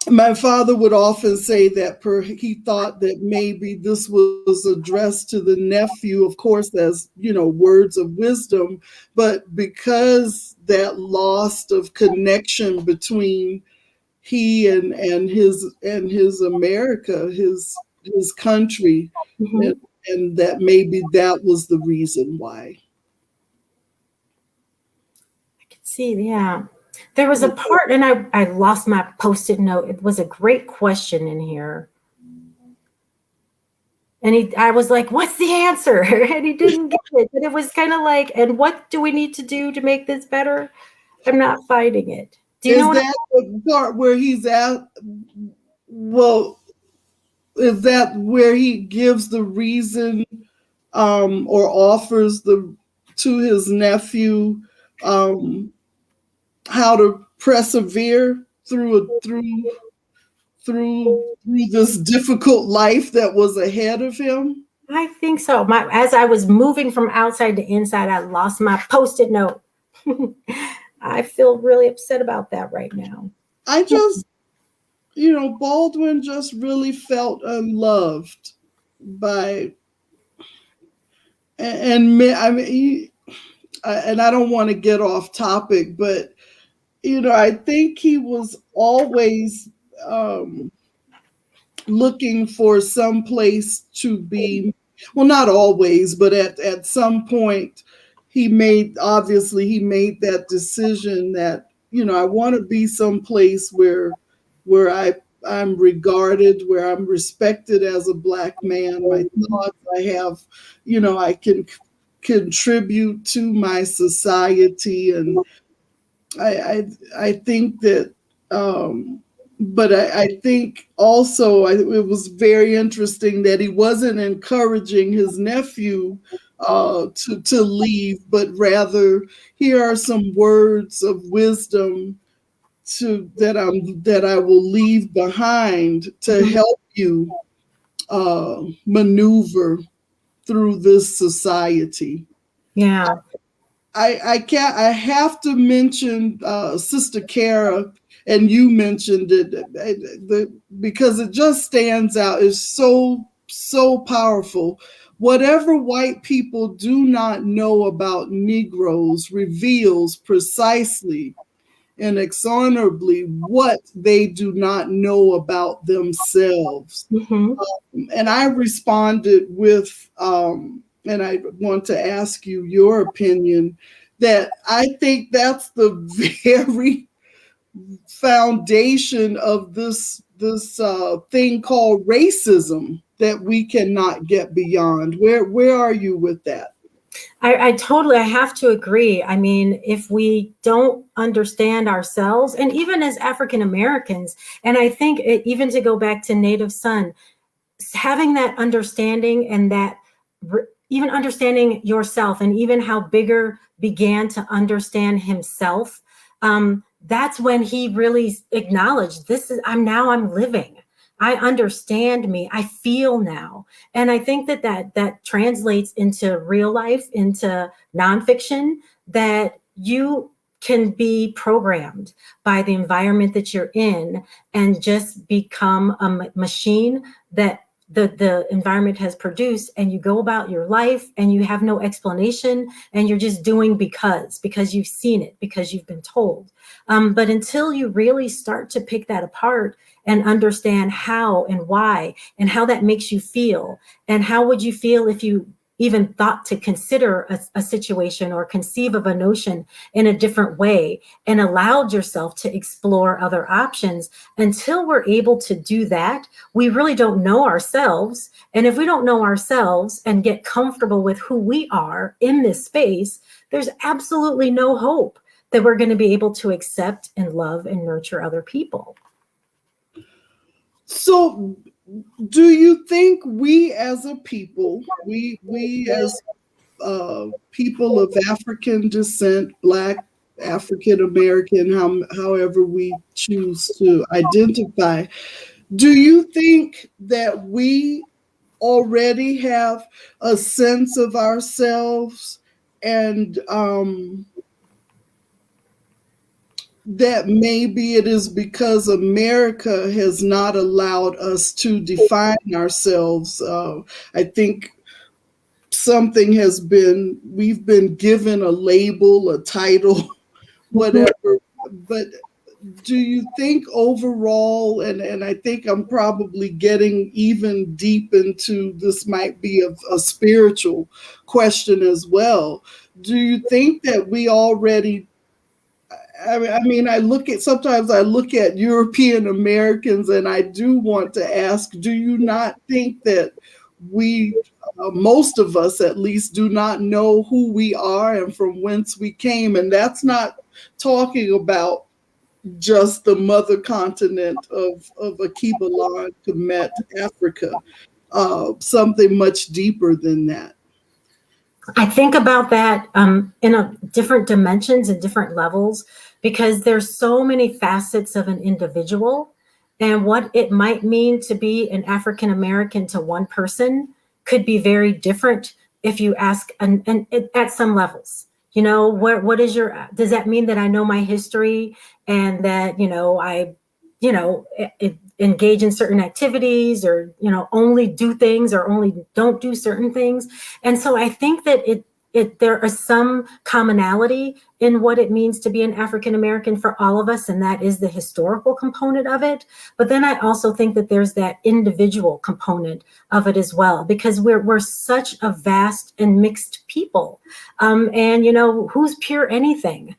my father would often say that he thought that maybe this was addressed to the nephew, of course, as words of wisdom, but because that loss of connection between he and his America, his country, Mm-hmm. and that maybe that was the reason why. See, yeah. There was a part, and I lost my Post-it note. It was a great question in here. And I was like, what's the answer? And he didn't get it. And it was kind of like, and what do we need to do to make this better? I'm not finding it. Do you know what that the part where he's at? Well, is that where he gives the reason, or offers to his nephew, how to persevere through this difficult life that was ahead of him? I think so. As I was moving from outside to inside, I lost my Post-it note. I feel really upset about that right now. I just, Baldwin just really felt unloved by, and I mean, and I don't want to get off topic, but I think he was always looking for some place to be. Well, not always, but at some point, he made that decision that I want to be someplace where I'm regarded, where I'm respected as a Black man. My thoughts, I have, I can contribute to my society, and I think that, but I think also it was very interesting that he wasn't encouraging his nephew to leave, but rather, here are some words of wisdom that I will leave behind to help you maneuver through this society. Yeah. I have to mention Sister Kara, and you mentioned it, because it just stands out. It's so powerful. Whatever white people do not know about Negroes reveals precisely and inexorably what they do not know about themselves. Mm-hmm. And I responded with, and I want to ask you your opinion, that I think that's the very foundation of this thing called racism that we cannot get beyond. Where are you with that? I have to agree. I mean, if we don't understand ourselves, and even as African Americans, and I think even to go back to Native Son, having that understanding, and that even understanding yourself, and even how Bigger began to understand himself, that's when he really acknowledged, I'm living. I understand me. I feel now. And I think that translates into real life, into nonfiction, that you can be programmed by the environment that you're in and just become a machine that the environment has produced, and you go about your life and you have no explanation, and you're just doing because you've seen it, because you've been told. But until you really start to pick that apart and understand how and why and how that makes you feel, and how would you feel if you even thought to consider a situation or conceive of a notion in a different way, and allowed yourself to explore other options. Until we're able to do that, we really don't know ourselves. And if we don't know ourselves and get comfortable with who we are in this space, there's absolutely no hope that we're going to be able to accept and love and nurture other people. So do you think we as a people, we as people of African descent, Black, African American, however we choose to identify, do you think that we already have a sense of ourselves, and that maybe it is because America has not allowed us to define ourselves? I think we've been given a label, a title, whatever. But do you think overall, and I think I'm probably getting even deep into this, might be a spiritual question as well. Do you think that we already, sometimes I look at European Americans and I do want to ask, do you not think that we, most of us at least, do not know who we are and from whence we came? And that's not talking about just the mother continent of Akibalan, Kemet, Africa, something much deeper than that. I think about that in different dimensions and different levels, because there's so many facets of an individual, and what it might mean to be an African American to one person could be very different if you ask, and at some levels. You know, what is does that mean that I know my history and that, I engage in certain activities, or, only do things or only don't do certain things? And so I think that there is some commonality in what it means to be an African American for all of us, and that is the historical component of it. But then I also think that there's that individual component of it as well, because we're such a vast and mixed people, and who's pure anything.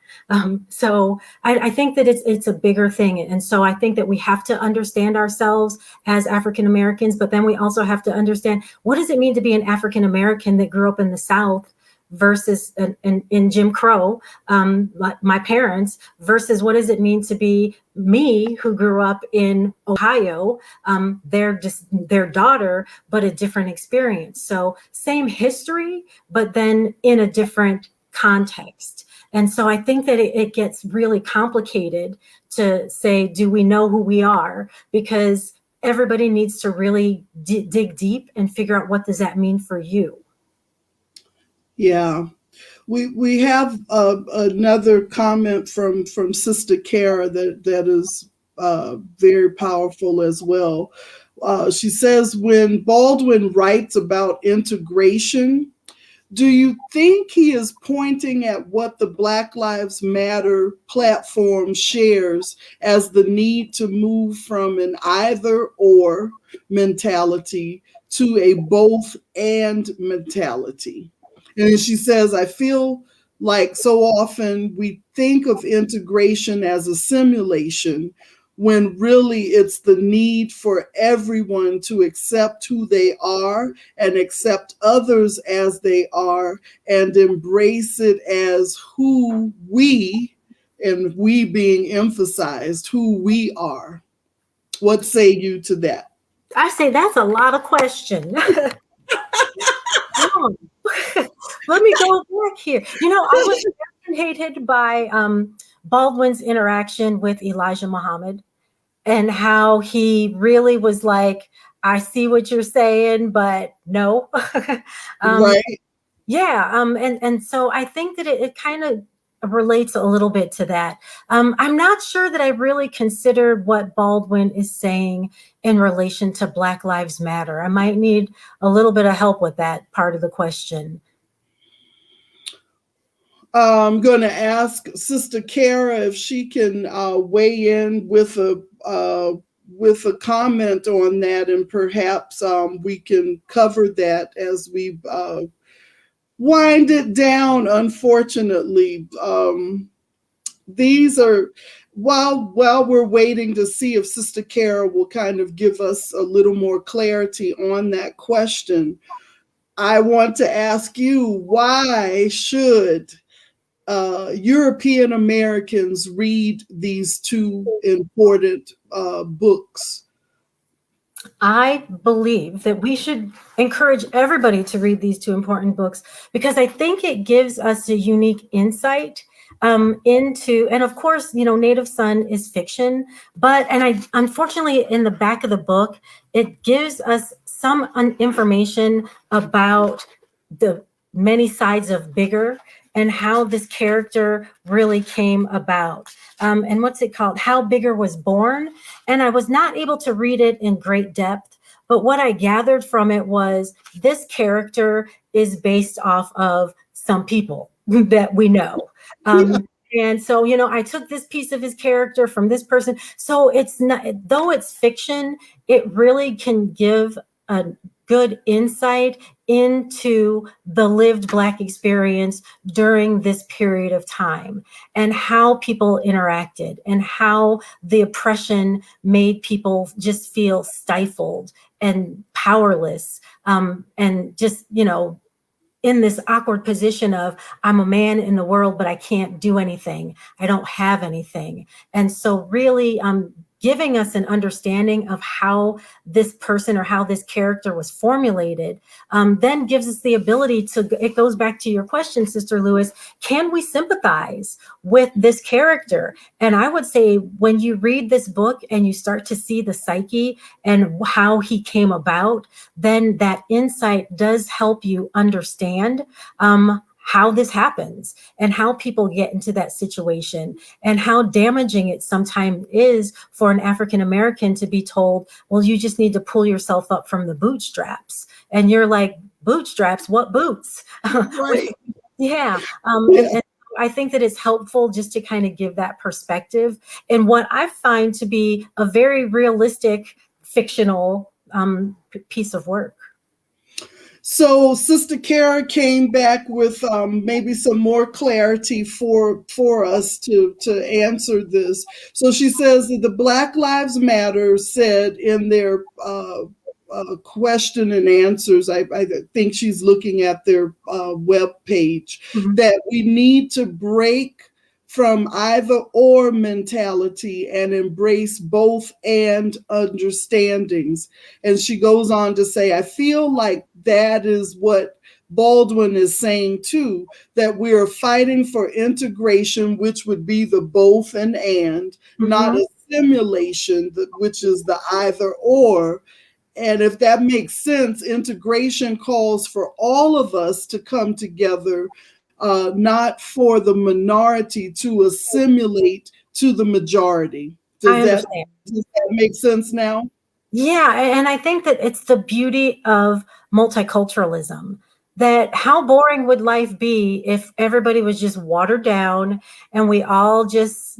So I think that it's a bigger thing, and so I think that we have to understand ourselves as African Americans, but then we also have to understand, what does it mean to be an African American that grew up in the South versus in Jim Crow, my parents, versus what does it mean to be me, who grew up in Ohio, their daughter, but a different experience. So same history, but then in a different context. And so I think that it gets really complicated to say, do we know who we are? Because everybody needs to really dig deep and figure out, what does that mean for you? Yeah, we have another comment from Sister Kara that is very powerful as well. She says, when Baldwin writes about integration, do you think he is pointing at what the Black Lives Matter platform shares as the need to move from an either or mentality to a both and mentality? And she says, I feel like so often we think of integration as a simulation, when really it's the need for everyone to accept who they are and accept others as they are, and embrace it as who we, and we being emphasized, who we are. What say you to that? I say that's a lot of question. Let me go back here. I was fascinated by Baldwin's interaction with Elijah Muhammad, and how he really was like, I see what you're saying, but no. Right. Yeah. And so I think that it kind of relates a little bit to that. I'm not sure that I really considered what Baldwin is saying in relation to Black Lives Matter. I might need a little bit of help with that part of the question. I'm going to ask Sister Kara if she can weigh in with a comment on that, and perhaps we can cover that as we wind it down. Unfortunately, these are while we're waiting to see if Sister Kara will kind of give us a little more clarity on that question. I want to ask you, why should European Americans read these two important books? I believe that we should encourage everybody to read these two important books, because I think it gives us a unique insight into, and of course, Native Son is fiction, and unfortunately in the back of the book, it gives us some information about the many sides of Bigger and how this character really came about. And what's it called? How Bigger was born. And I was not able to read it in great depth, but what I gathered from it was this character is based off of some people that we know. And so, I took this piece of his character from this person. So it's not, though it's fiction, it really can give a good insight into the lived Black experience during this period of time, and how people interacted, and how the oppression made people just feel stifled and powerless, and just, in this awkward position of, I'm a man in the world, but I can't do anything. I don't have anything. And so really giving us an understanding of how this person or how this character was formulated, then gives us the ability to, it goes back to your question, Sister Lewis, can we sympathize with this character? And I would say when you read this book and you start to see the psyche and how he came about, then that insight does help you understand how this happens and how people get into that situation, and how damaging it sometimes is for an African American to be told, well, you just need to pull yourself up from the bootstraps. And you're like, bootstraps? What boots? Right. Yeah. And I think that it's helpful just to kind of give that perspective, and what I find to be a very realistic fictional piece of work. So Sister Kara came back with maybe some more clarity for us to answer this. So she says that the Black Lives Matter said in their question and answers, I think she's looking at their web page, that we need to break from either or mentality and embrace both and understandings. And she goes on to say, I feel like that is what Baldwin is saying too, that we are fighting for integration, which would be the both and not a simulation, which is the either or. And if that makes sense, integration calls for all of us to come together, not for the minority to assimilate to the majority. Does that make sense now? Yeah, and I think that it's the beauty of multiculturalism, that how boring would life be if everybody was just watered down and we all just,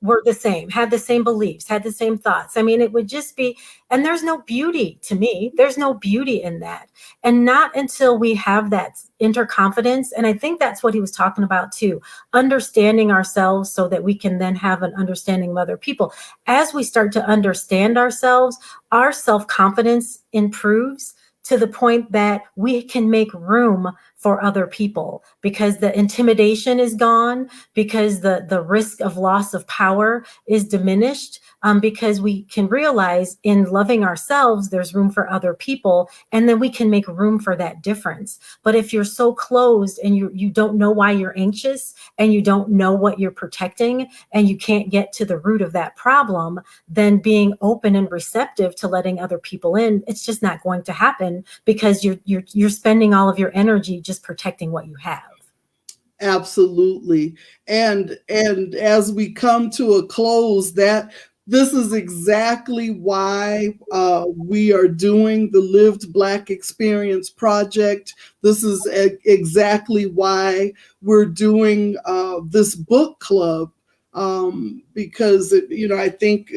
were the same, had the same beliefs, had the same thoughts. I mean, it would just be, and there's no beauty to me. There's no beauty in that. And not until we have that interconfidence. And I think that's what he was talking about too, understanding ourselves so that we can then have an understanding of other people. As we start to understand ourselves, our self-confidence improves to the point that we can make room for other people, because the intimidation is gone, because the risk of loss of power is diminished, because we can realize in loving ourselves, there's room for other people, and then we can make room for that difference. But if you're so closed and you don't know why you're anxious, and you don't know what you're protecting, and you can't get to the root of that problem, then being open and receptive to letting other people in, it's just not going to happen, because you're spending all of your energy just protecting what you have. Absolutely. And as we come to a close, that this is exactly why we are doing the Lived Black Experience Project. This is exactly why we're doing this book club. Because I think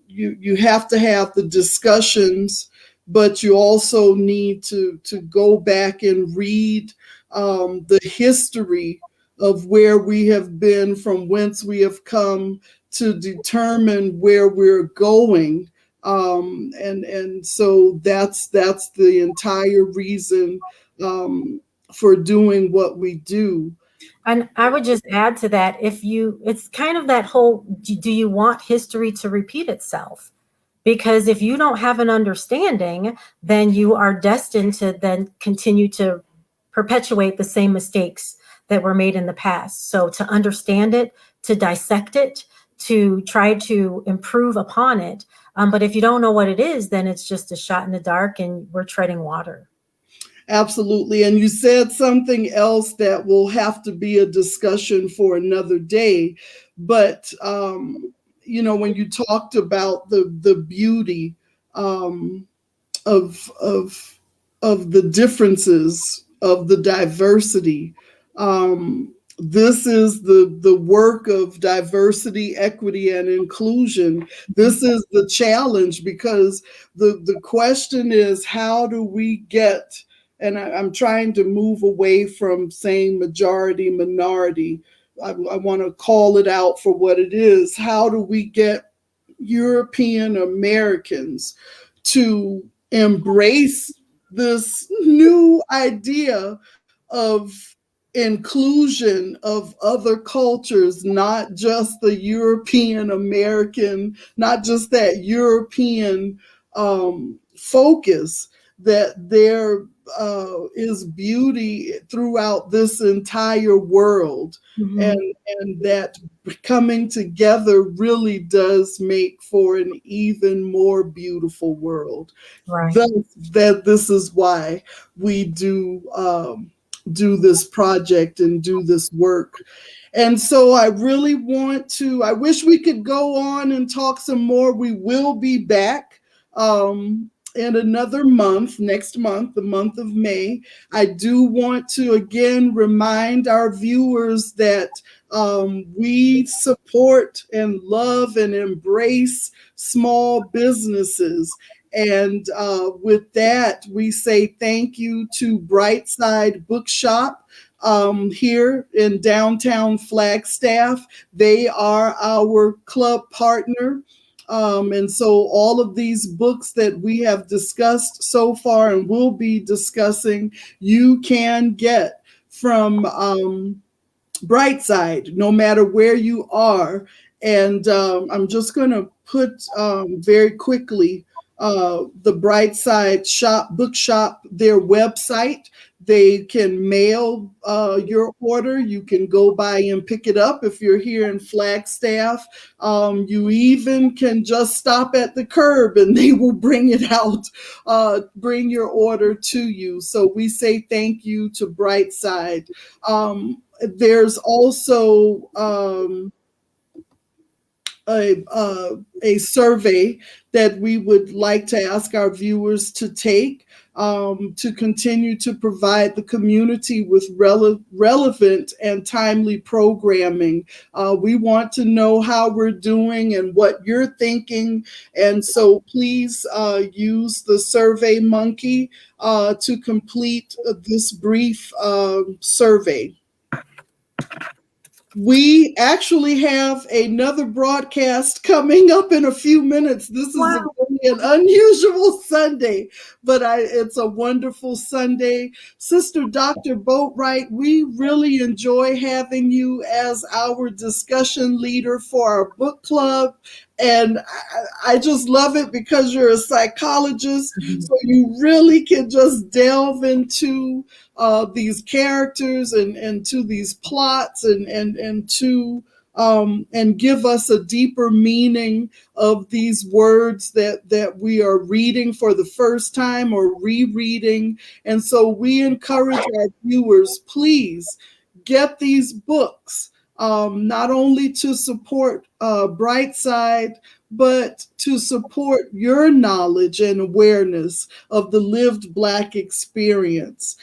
you have to have the discussions, but you also need to go back and read the history of where we have been, from whence we have come, to determine where we're going. And so that's the entire reason for doing what we do. And I would just add to that, it's kind of that whole, do you want history to repeat itself? Because if you don't have an understanding, then you are destined to then continue to perpetuate the same mistakes that were made in the past. So to understand it, to dissect it, to try to improve upon it. But if you don't know what it is, then it's just a shot in the dark and we're treading water. Absolutely. And you said something else that will have to be a discussion for another day. But, when you talked about the beauty of, of, of the differences, of the diversity, this is the work of diversity, equity, and inclusion. This is the challenge, because the question is, how do we get, and I'm trying to move away from saying majority, minority. I want to call it out for what it is. How do we get European Americans to embrace this new idea of inclusion of other cultures, not just the European American, not just that European focus, that there is beauty throughout this entire world. Mm-hmm. And that coming together really does make for an even more beautiful world. Right. That this is why we do this project and do this work. And so I really I wish we could go on and talk some more. We will be back in another month, next month, the month of May. I do want to again remind our viewers that we support and love and embrace small businesses. And with that, we say thank you to Bright Side Bookshop here in downtown Flagstaff. They are our club partner. And so all of these books that we have discussed so far and will be discussing, you can get from Bright Side, no matter where you are. And I'm just going to put very quickly the Bright Side Bookshop, their website. They can mail your order. You can go by and pick it up if you're here in Flagstaff. You even can just stop at the curb and they will bring it out, bring your order to you. So we say thank you to Bright Side. There's also a survey that we would like to ask our viewers to take to continue to provide the community with relevant and timely programming. We want to know how we're doing and what you're thinking. And so please use the Survey Monkey to complete this brief survey. We actually have another broadcast coming up in a few minutes. This is Wow. an unusual Sunday, but it's a wonderful Sunday. Sister Dr. Boatright, we really enjoy having you as our discussion leader for our book club. And I just love it because you're a psychologist, so you really can just delve into these characters and to these plots and to and give us a deeper meaning of these words that we are reading for the first time or rereading. And so we encourage our viewers, please get these books, not only to support Bright Side, but to support your knowledge and awareness of the lived Black experience.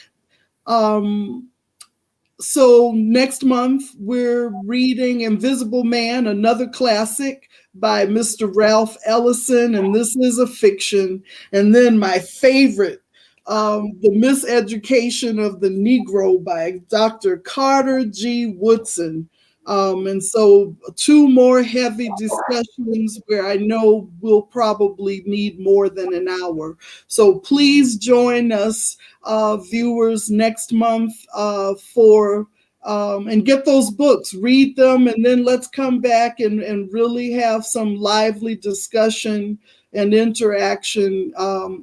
So next month, we're reading Invisible Man, another classic by Mr. Ralph Ellison, and this is a fiction. And then my favorite, The Miseducation of the Negro by Dr. Carter G. Woodson. And so two more heavy discussions where I know we'll probably need more than an hour. So please join us, viewers, next month for and get those books, read them, and then let's come back and really have some lively discussion and interaction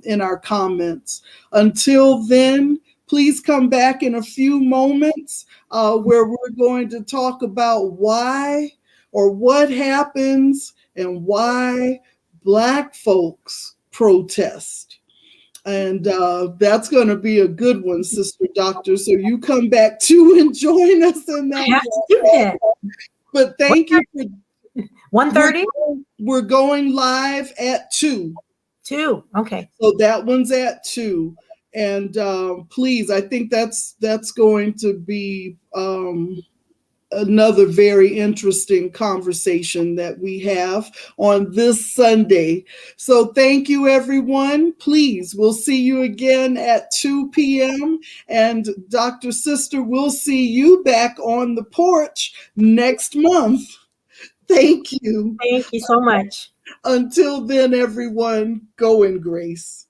in our comments. Until then, please come back in a few moments where we're going to talk about why or what happens and why Black folks protest. And that's going to be a good one, Sister Doctor. So you come back too and join us in that. I have to do that. But thank you for 1:30? We're going live at 2. 2. Okay. So that one's at 2. And please, I think that's going to be another very interesting conversation that we have on this Sunday. So thank you, everyone. Please, we'll see you again at 2 p.m. And Dr. Sister, we'll see you back on the porch next month. Thank you. Thank you so much. Until then, everyone, go in grace.